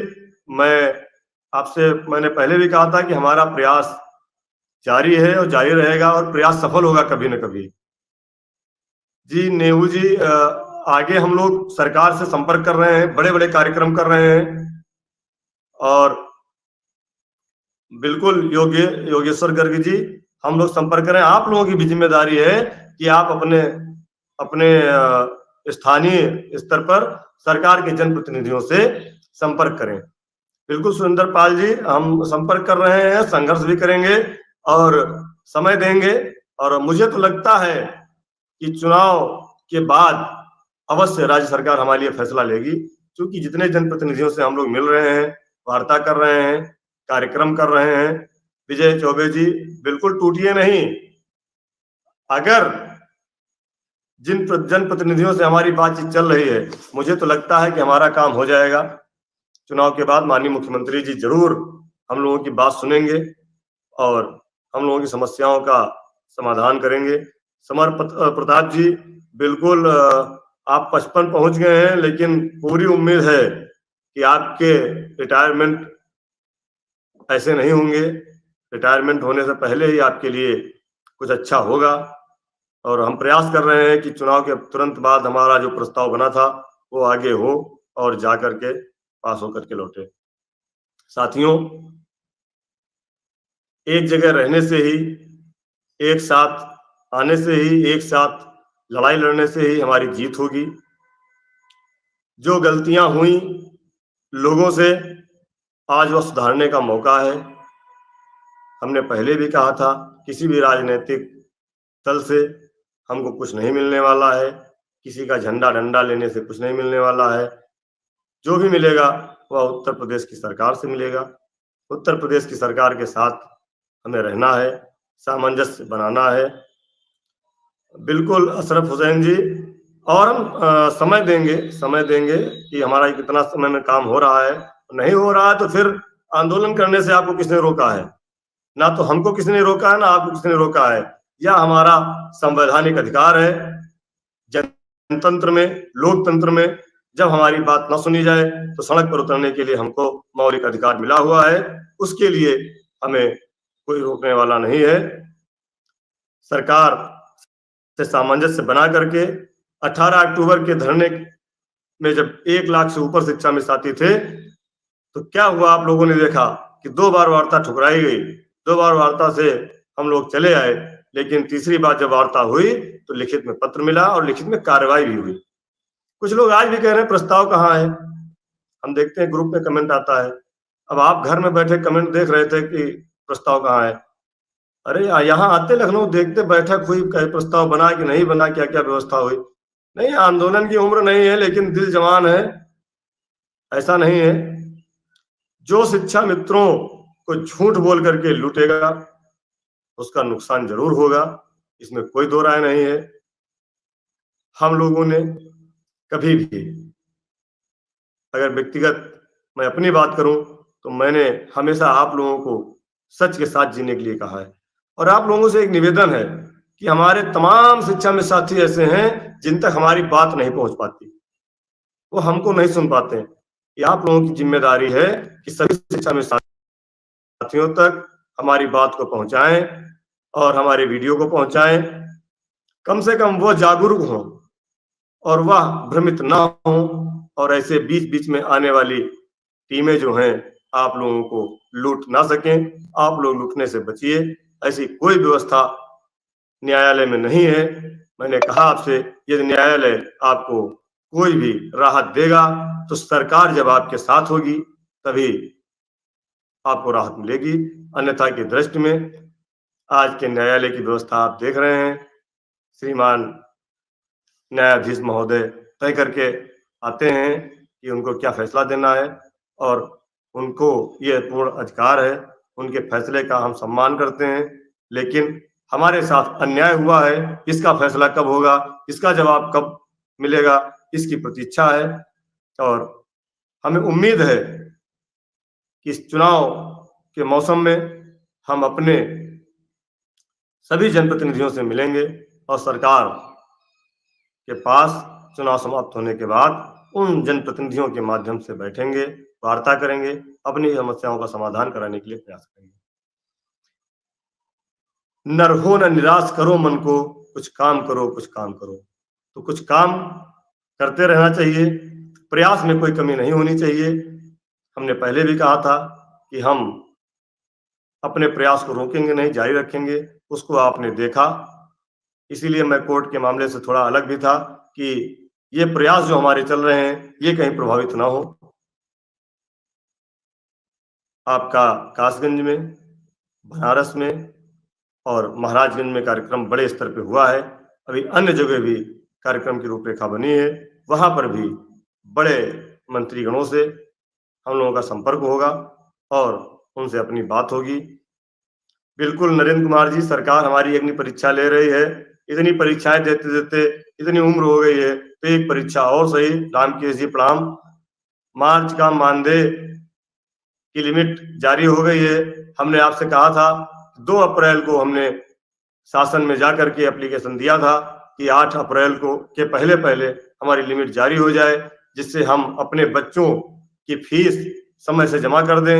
S2: मैंने पहले भी कहा था कि हमारा प्रयास जारी है और जारी रहेगा और प्रयास सफल होगा कभी न कभी। जी नेहू जी, आगे हम लोग सरकार से संपर्क कर रहे हैं, बड़े बड़े कार्यक्रम कर रहे हैं। और बिल्कुल योगेश्वर गर्ग जी, हम लोग संपर्क करें। आप लोगों की भी जिम्मेदारी है कि आप अपने अपने स्थानीय स्तर पर सरकार के जनप्रतिनिधियों से संपर्क करें। बिल्कुल सुरेंद्र पाल जी, हम संपर्क कर रहे हैं, संघर्ष भी करेंगे और समय देंगे। और मुझे तो लगता है कि चुनाव के बाद अवश्य राज्य सरकार हमारे लिए फैसला लेगी, क्योंकि जितने जनप्रतिनिधियों से हम लोग मिल रहे हैं, वार्ता कर रहे हैं, कार्यक्रम कर रहे हैं। विजय चौबे जी, बिल्कुल टूटिए नहीं। अगर जिन जनप्रतिनिधियों से हमारी बातचीत चल रही है, मुझे तो लगता है कि हमारा काम हो जाएगा। चुनाव के बाद माननीय मुख्यमंत्री जी जरूर हम लोगों की बात सुनेंगे और हम लोगों की समस्याओं का समाधान करेंगे। समर प्रताप जी, बिल्कुल आप 55 पहुंच गए हैं, लेकिन पूरी उम्मीद है कि आपके रिटायरमेंट ऐसे नहीं होंगे। रिटायरमेंट होने से पहले ही आपके लिए कुछ अच्छा होगा। और हम प्रयास कर रहे हैं कि चुनाव के तुरंत बाद हमारा जो प्रस्ताव बना था वो आगे हो और जा करके पास होकर के लौटे। साथियों, एक जगह रहने से ही, एक साथ आने से ही, एक साथ लड़ाई लड़ने से ही हमारी जीत होगी। जो गलतियां हुई लोगों से, आज वह सुधारने का मौका है। हमने पहले भी कहा था, किसी भी राजनीतिक दल से हमको कुछ नहीं मिलने वाला है, किसी का झंडा डंडा लेने से कुछ नहीं मिलने वाला है। जो भी मिलेगा वह उत्तर प्रदेश की सरकार से मिलेगा। उत्तर प्रदेश की सरकार के साथ हमें रहना है। सामंजस्य बनाना है। बिल्कुल अशरफ हुसैन जी, और हम समय देंगे कि हमारा कितना समय में काम हो रहा है। नहीं हो रहा है तो फिर आंदोलन करने से आपको किसने रोका है? ना तो हमको किसी ने रोका है, ना आपको किसी ने रोका है। यह हमारा संवैधानिक अधिकार है। जनतंत्र में, लोकतंत्र में जब हमारी बात ना सुनी जाए तो सड़क पर उतरने के लिए हमको मौलिक अधिकार मिला हुआ है। उसके लिए हमें कोई रोकने वाला नहीं है। सरकार से सामंजस्य बना करके 18 अक्टूबर के धरने में जब 1 लाख से ऊपर शिक्षा में साथी थे तो क्या हुआ, आप लोगों ने देखा कि 2 बार वार्ता ठुकराई गई। 2 बार वार्ता से हम लोग चले आए, लेकिन तीसरी बार जब वार्ता हुई तो लिखित में पत्र मिला और लिखित में कार्रवाई भी हुई। कुछ लोग आज भी कह रहे हैं प्रस्ताव कहाँ है। हम देखते हैं ग्रुप में कमेंट आता है। अब आप घर में बैठे कमेंट देख रहे थे कि प्रस्ताव कहाँ है। अरे यहाँ आते लखनऊ देखते बैठक हुई, प्रस्ताव बना कि नहीं बना, क्या क्या व्यवस्था हुई। नहीं, आंदोलन की उम्र नहीं है लेकिन दिल जवान है, ऐसा नहीं है। जो शिक्षा मित्रों को झूठ बोल करके लूटेगा उसका नुकसान जरूर होगा, इसमें कोई दो राय नहीं है। हम लोगों ने कभी भी, अगर व्यक्तिगत मैं अपनी बात करूं तो मैंने हमेशा आप लोगों को सच के साथ जीने के लिए कहा है। और आप लोगों से एक निवेदन है कि हमारे तमाम शिक्षा में साथी ऐसे हैं जिन तक हमारी बात नहीं पहुंच पाती, वो हमको नहीं सुन पाते। ये आप लोगों की जिम्मेदारी है कि सभी शिक्षा में साथियों तक हमारी बात को पहुंचाएं और हमारे वीडियो को पहुंचाएं। कम से कम वो जागरूक हों और वह भ्रमित ना हो, और ऐसे बीच बीच में आने वाली टीमें जो हैं आप लोगों को लूट ना सकें। आप लोग लूटने से बचिए। ऐसी कोई व्यवस्था न्यायालय में नहीं है। मैंने कहा आपसे, यदि न्यायालय आपको कोई भी राहत देगा तो सरकार जब आपके साथ होगी तभी आपको राहत मिलेगी। अन्यथा की दृष्टि में आज के न्यायालय की व्यवस्था आप देख रहे हैं। श्रीमान न्यायाधीश महोदय तय करके आते हैं कि उनको क्या फैसला देना है, और उनको ये पूर्ण अधिकार है। उनके फैसले का हम सम्मान करते हैं, लेकिन हमारे साथ अन्याय हुआ है, इसका फैसला कब होगा, इसका जवाब कब मिलेगा, इसकी प्रतीक्षा है। और हमें उम्मीद है कि इस चुनाव के मौसम में हम अपने सभी जनप्रतिनिधियों से मिलेंगे और सरकार के पास चुनाव समाप्त होने के बाद उन जनप्रतिनिधियों के माध्यम से बैठेंगे, वार्ता करेंगे, अपनी समस्याओं का समाधान कराने के लिए प्रयास करेंगे। नर हो न निराश करो मन को, कुछ काम करो, कुछ काम करो। तो कुछ काम करते रहना चाहिए, प्रयास में कोई कमी नहीं होनी चाहिए। हमने पहले भी कहा था कि हम अपने प्रयास को रोकेंगे नहीं, जारी रखेंगे। उसको आपने देखा, इसीलिए मैं कोर्ट के मामले से थोड़ा अलग भी था कि ये प्रयास जो हमारे चल रहे हैं ये कहीं प्रभावित ना हो। आपका कासगंज में, बनारस में और महाराजगंज में कार्यक्रम बड़े स्तर पे हुआ है। अभी अन्य जगह भी कार्यक्रम की रूपरेखा बनी है, वहां पर भी बड़े मंत्रीगणों से हम लोगों का संपर्क होगा और उनसे अपनी बात होगी। बिल्कुल नरेंद्र कुमार जी, सरकार हमारी अग्नि परीक्षा ले रही है। इतनी परीक्षाएं देते देते इतनी उम्र हो गई है तो एक परीक्षा और सही। रामकेश जी प्रणाम। मार्च का मानदेय की लिमिट जारी हो गई है। हमने आपसे कहा था 2 अप्रैल को हमने शासन में जाकर के एप्लीकेशन दिया था कि 8 अप्रैल को के पहले पहले हमारी लिमिट जारी हो जाए, जिससे हम अपने बच्चों की फीस समय से जमा कर दें,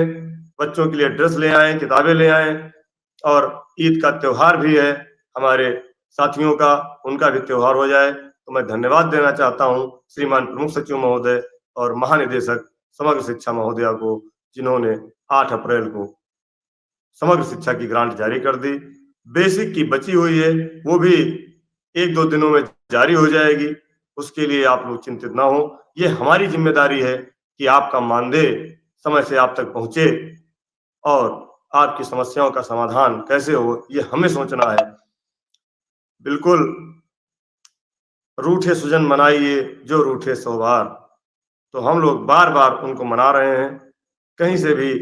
S2: बच्चों के लिए ड्रेस ले आए, किताबें ले आए। और ईद का त्योहार भी है हमारे साथियों का, उनका भी त्योहार हो जाए। तो मैं धन्यवाद देना चाहता हूँ श्रीमान प्रमुख सचिव महोदय और महानिदेशक समग्र शिक्षा महोदया को, जिन्होंने 8 अप्रैल को समग्र शिक्षा की ग्रांट जारी कर दी। बेसिक की बची हुई है, वो भी 1-2 दिनों में जारी हो जाएगी। उसके लिए आप लोग चिंतित ना हो। ये हमारी जिम्मेदारी है कि आपका मानदेय समय से आप तक पहुंचे और आपकी समस्याओं का समाधान कैसे हो ये हमें सोचना है। बिल्कुल रूठे सुजन मनाइए जो रूठे 100 बार। तो हम लोग बार बार उनको मना रहे हैं कहीं से भी,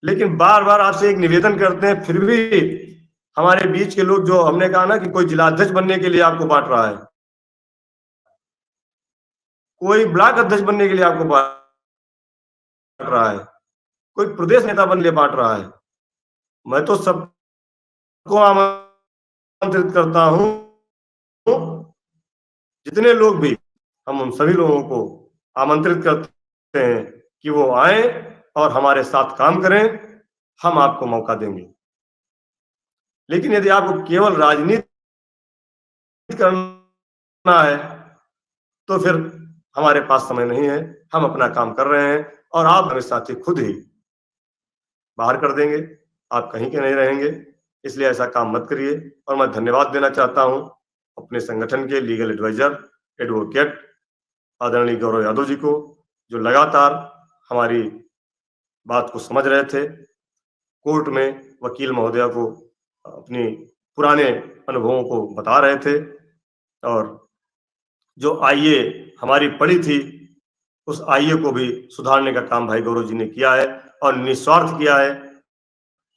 S2: लेकिन बार बार आपसे एक निवेदन करते हैं, फिर भी हमारे बीच के लोग, जो हमने कहा ना कि कोई जिलाध्यक्ष बनने के लिए आपको बांट रहा है, कोई ब्लॉक अध्यक्ष बनने के लिए आपको बांट रहा है, कोई प्रदेश नेता बनने के लिए बांट रहा है। मैं तो सबको आमंत्रित करता हूं, जितने लोग भी, हम उन सभी लोगों को आमंत्रित करते हैं कि वो आए और हमारे साथ काम करें। हम आपको मौका देंगे। लेकिन यदि आपको केवल राजनीति करना है तो फिर हमारे पास समय नहीं है। हम अपना काम कर रहे हैं और आप हमें साथी खुद ही बाहर कर देंगे। आप कहीं के नहीं रहेंगे, इसलिए ऐसा काम मत करिए। और मैं धन्यवाद देना चाहता हूं अपने संगठन के लीगल एडवाइजर, एडवोकेट आदरणीय गौरव यादव जी को, जो लगातार हमारी बात को समझ रहे थे। कोर्ट में वकील महोदया को अपनी पुराने अनुभवों को बता रहे थे और जो आईए हमारी पड़ी थी, उस आईए को भी सुधारने का काम भाई गौरव जी ने किया है और निस्वार्थ किया है।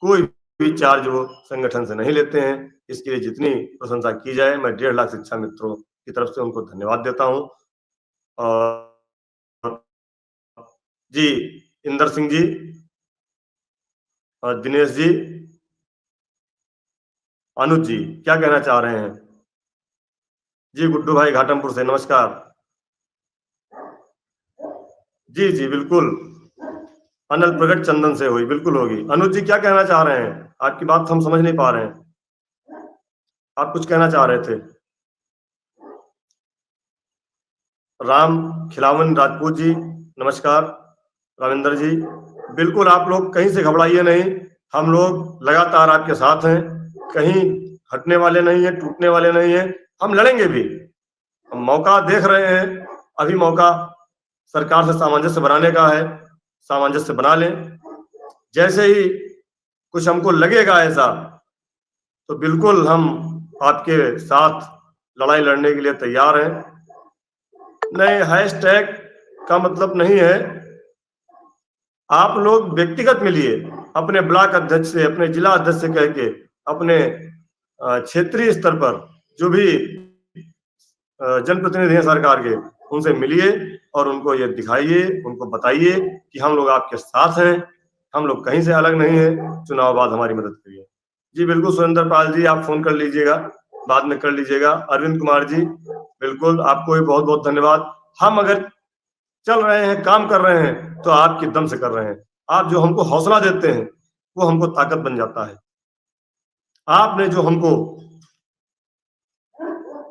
S2: कोई भी चार्ज वो संगठन से नहीं लेते हैं। इसके लिए जितनी प्रशंसा की जाए, मैं 1.5 लाख शिक्षा मित्रों की तरफ से उनको धन्यवाद देता हूं। और जी, इंदर सिंह जी और दिनेश जी, अनुज जी, क्या कहना चाह रहे हैं? जी, गुड्डू भाई घाटमपुर से नमस्कार। जी जी बिल्कुल, अनल प्रगट चंदन से हुई, बिल्कुल होगी। अनुज जी क्या कहना चाह रहे हैं? आपकी बात हम समझ नहीं पा रहे हैं, आप कुछ कहना चाह रहे थे। राम खिलावन राजपूत जी नमस्कार। राविंदर जी, बिल्कुल आप लोग कहीं से घबराइए नहीं, हम लोग लगातार आपके साथ हैं, कहीं हटने वाले नहीं है, टूटने वाले नहीं है। हम लड़ेंगे भी। हम मौका देख रहे हैं, अभी मौका सरकार से सामंजस्य बनाने का है। सामंजस्य बना लें। जैसे ही कुछ हमको लगेगा ऐसा, तो बिल्कुल हम आपके साथ लड़ाई लड़ने के लिए तैयार हैं। नहीं, हैशटैग का मतलब नहीं है। आप लोग व्यक्तिगत मिलिए, अपने ब्लॉक अध्यक्ष से, अपने जिला अध्यक्ष से कह के, अपने क्षेत्रीय स्तर पर जो भी जनप्रतिनिधि हैं सरकार के, उनसे मिलिए और उनको ये दिखाइए, उनको बताइए कि हम लोग आपके साथ हैं, हम लोग कहीं से अलग नहीं है। चुनाव बाद हमारी मदद करिए। जी बिल्कुल, सुरेंद्र पाल जी आप फोन कर लीजिएगा, बाद में कर लीजिएगा। अरविंद कुमार जी बिल्कुल, आपको भी बहुत बहुत धन्यवाद। हम अगर चल रहे हैं, काम कर रहे हैं, तो आपके दम से कर रहे हैं। आप जो हमको हौसला देते हैं, वो हमको ताकत बन जाता है। आपने जो हमको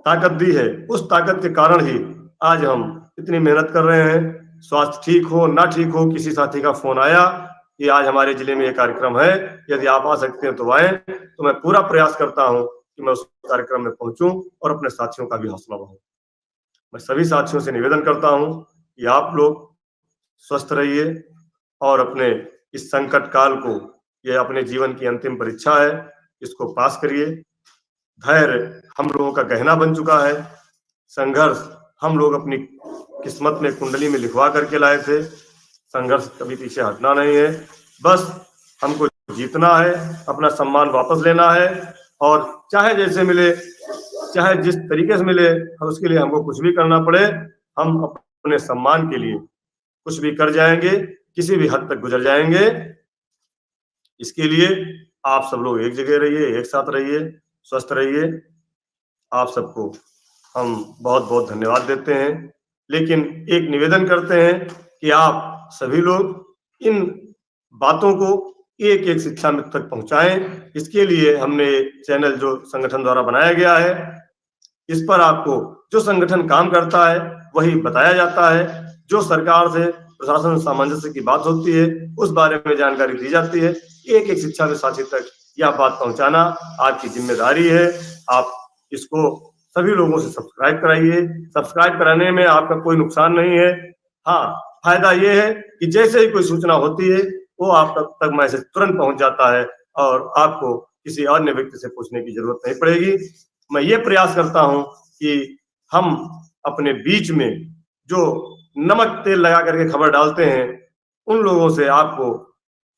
S2: ताकत दी है, उस ताकत के कारण ही आज हम इतनी मेहनत कर रहे हैं। स्वास्थ्य ठीक हो ना ठीक हो, किसी साथी का फोन आया कि आज हमारे जिले में ये कार्यक्रम है, यदि आप आ सकते हैं तो आए, तो मैं पूरा प्रयास करता हूं कि मैं उस कार्यक्रम में पहुंचूं और अपने साथियों का भी हौसला बढ़ाऊं। मैं सभी साथियों से निवेदन करता हूं कि आप लोग स्वस्थ रहिए और अपने इस संकट काल को, ये अपने जीवन की अंतिम परीक्षा है, इसको पास करिए। धैर्य हम लोगों का गहना बन चुका है। संघर्ष हम लोग अपनी किस्मत में, कुंडली में लिखवा करके लाए थे। संघर्ष कभी पीछे हटना नहीं है, बस हमको जीतना है, अपना सम्मान वापस लेना है और चाहे जैसे मिले, चाहे जिस तरीके से मिले, उसके लिए हमको कुछ भी करना पड़े, हम अपने सम्मान के लिए कुछ भी कर जाएंगे, किसी भी हद तक गुजर जाएंगे। इसके लिए आप सब लोग एक जगह रहिए, एक साथ रहिए, स्वस्थ रहिए। आप सबको हम बहुत बहुत धन्यवाद देते हैं, लेकिन एक निवेदन करते हैं कि आप सभी लोग इन बातों को एक एक शिक्षा मित्र तक पहुंचाएं। इसके लिए हमने चैनल जो संगठन द्वारा बनाया गया है, इस पर आपको जो संगठन काम करता है वही बताया जाता है। जो सरकार से, प्रशासन सामंजस्य की बात होती है, उस बारे में जानकारी दी जाती है। एक एक शिक्षा में साथी तक यह बात पहुंचाना आपकी जिम्मेदारी है। आप इसको सभी लोगों से सब्सक्राइब कराइए। सब्सक्राइब कराने में आपका कोई नुकसान नहीं है। हाँ, फायदा ये है कि जैसे ही कोई सूचना होती है, वो आप तक मैसेज तुरंत पहुंच जाता है और आपको किसी अन्य व्यक्ति से पूछने की जरूरत नहीं पड़ेगी। मैं ये प्रयास करता हूं कि हम अपने बीच में जो नमक तेल लगा करके खबर डालते हैं, उन लोगों से आपको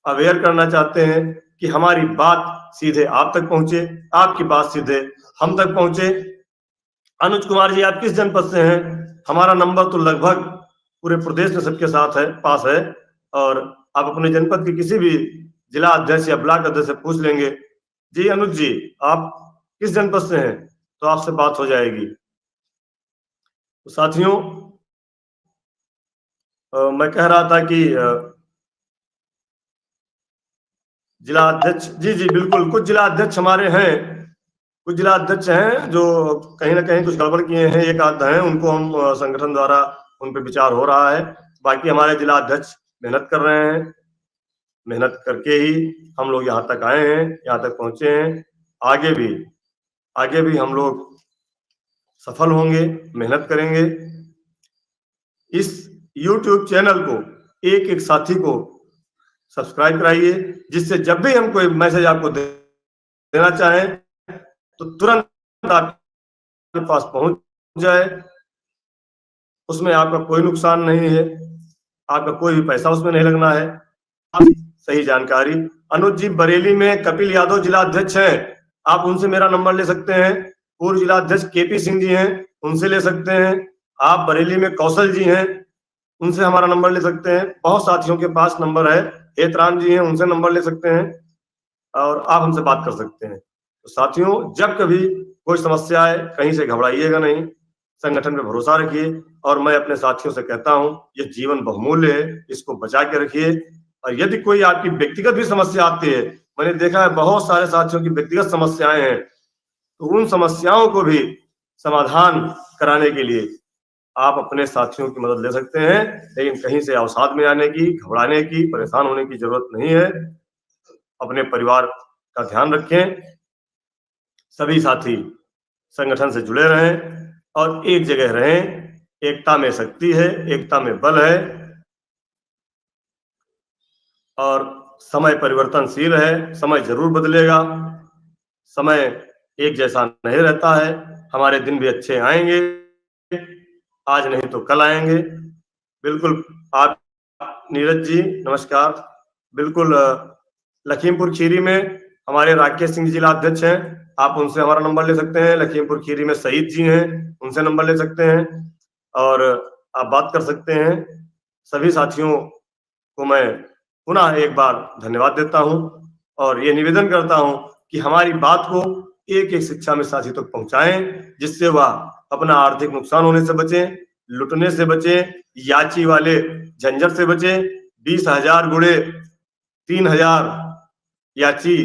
S2: अवेयर करना चाहते हैं कि हमारी बात सीधे आप तक पहुंचे, आपकी बात सीधे हम तक पहुंचे। अनुज कुमार जी, आप किस जनपद से हैं? हमारा नंबर तो लगभग पूरे प्रदेश में सबके साथ है, पास है, और आप अपने जनपद के किसी भी जिला अध्यक्ष या ब्लॉक अध्यक्ष से पूछ लेंगे, जी अनुज जी आप किस जनपद से हैं, तो आपसे बात हो जाएगी। तो साथियों, मैं कह रहा था कि जिला अध्यक्ष, जी बिल्कुल, कुछ जिला अध्यक्ष हमारे हैं, कुछ जिला अध्यक्ष हैं जो कहीं ना कहीं कुछ गड़बड़ किए हैं, एक आध हैं, उनको हम संगठन द्वारा उन पर विचार हो रहा है। बाकी हमारे जिला अध्यक्ष मेहनत कर रहे हैं, मेहनत करके ही हम लोग यहाँ तक आए हैं, यहाँ तक पहुंचे हैं। आगे भी हम लोग सफल होंगे, मेहनत करेंगे। इस YouTube चैनल को एक एक साथी को सब्सक्राइब कराइए, जिससे जब भी हम कोई मैसेज आपको देना चाहें तो तुरंत आपके पास पहुंच जाए। उसमें आपका कोई नुकसान नहीं है, आपका कोई भी पैसा उसमें नहीं लगना है, सही जानकारी। अनुज जी बरेली में कपिल यादव जिला अध्यक्ष हैं, आप उनसे मेरा नंबर ले सकते हैं। पूर्व जिला अध्यक्ष केपी सिंह जी हैं, उनसे ले सकते हैं। आप बरेली में कौशल जी हैं, उनसे हमारा नंबर ले सकते हैं। बहुत साथियों के पास नंबर है, हेतराम जी हैं, उनसे नंबर ले सकते हैं और आप हमसे बात कर सकते हैं। तो साथियों, जब कभी कोई समस्या आए कहीं से घबराइएगा नहीं, संगठन पे भरोसा रखिए। और मैं अपने साथियों से कहता हूं, ये जीवन बहुमूल्य है, इसको बचा के रखिए। और यदि कोई आपकी व्यक्तिगत भी समस्या आती है, मैंने देखा है बहुत सारे साथियों की व्यक्तिगत समस्याएं हैं, तो उन समस्याओं को भी समाधान कराने के लिए आप अपने साथियों की मदद ले सकते हैं। लेकिन कहीं से अवसाद में आने की, घबराने की, परेशान होने की जरूरत नहीं है। अपने परिवार का ध्यान रखें। सभी साथी संगठन से जुड़े रहें और एक जगह रहें। एकता में शक्ति है, एकता में बल है। और समय परिवर्तनशील है, समय जरूर बदलेगा, समय एक जैसा नहीं रहता है। हमारे दिन भी अच्छे आएंगे, आज नहीं तो कल आएंगे। बिल्कुल। आप नीरज जी नमस्कार। बिल्कुल, लखीमपुर खीरी में हमारे राकेश सिंह जिला अध्यक्ष हैं, आप उनसे हमारा नंबर ले सकते हैं। लखीमपुर खीरी में शहीद जी हैं, उनसे नंबर ले सकते हैं और आप बात कर सकते हैं। सभी साथियों को मैं पुनः एक बार धन्यवाद देता हूं और ये निवेदन करता हूं कि हमारी बात को एक एक शिक्षा में साथी तक पहुंचाएं, जिससे वह अपना आर्थिक नुकसान होने से बचें, लुटने से बचें, याची वाले झंझट से बचें। 20,000 गुणे 3,000 याची।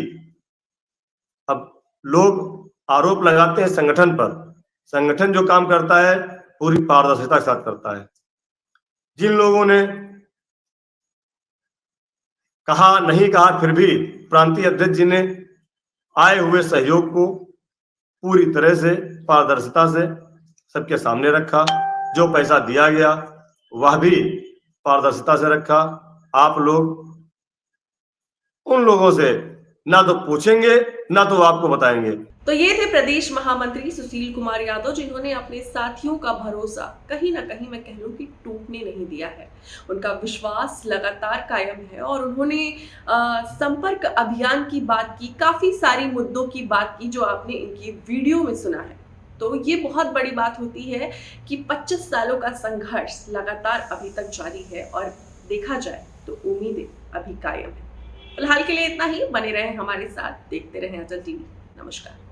S2: अब लोग आरोप लगाते हैं संगठन पर, संगठन जो काम करता है पूरी पारदर्शिता के साथ करता है। जिन लोगों ने कहा नहीं कहा, फिर भी प्रांतीय अध्यक्ष जी ने आए हुए सहयोग को पूरी तरह से पारदर्शिता से सबके सामने रखा। जो पैसा दिया गया वह भी पारदर्शिता से रखा। आप लोग उन लोगों से ना तो पूछेंगे ना तो आपको बताएंगे।
S1: तो ये थे प्रदेश महामंत्री सुशील कुमार यादव, जिन्होंने अपने साथियों का भरोसा कहीं ना कहीं मैं कह लूं कि टूटने नहीं दिया है। उनका विश्वास लगातार कायम है और उन्होंने संपर्क अभियान की बात की, काफी सारी मुद्दों की बात की जो आपने इनकी वीडियो में सुना है। तो ये बहुत बड़ी बात होती है कि 25 सालों का संघर्ष लगातार अभी तक जारी है और देखा जाए तो उम्मीदें अभी कायम है। फिलहाल के लिए इतना ही। बने रहें हमारे साथ, देखते रहें अचल टीवी। नमस्कार।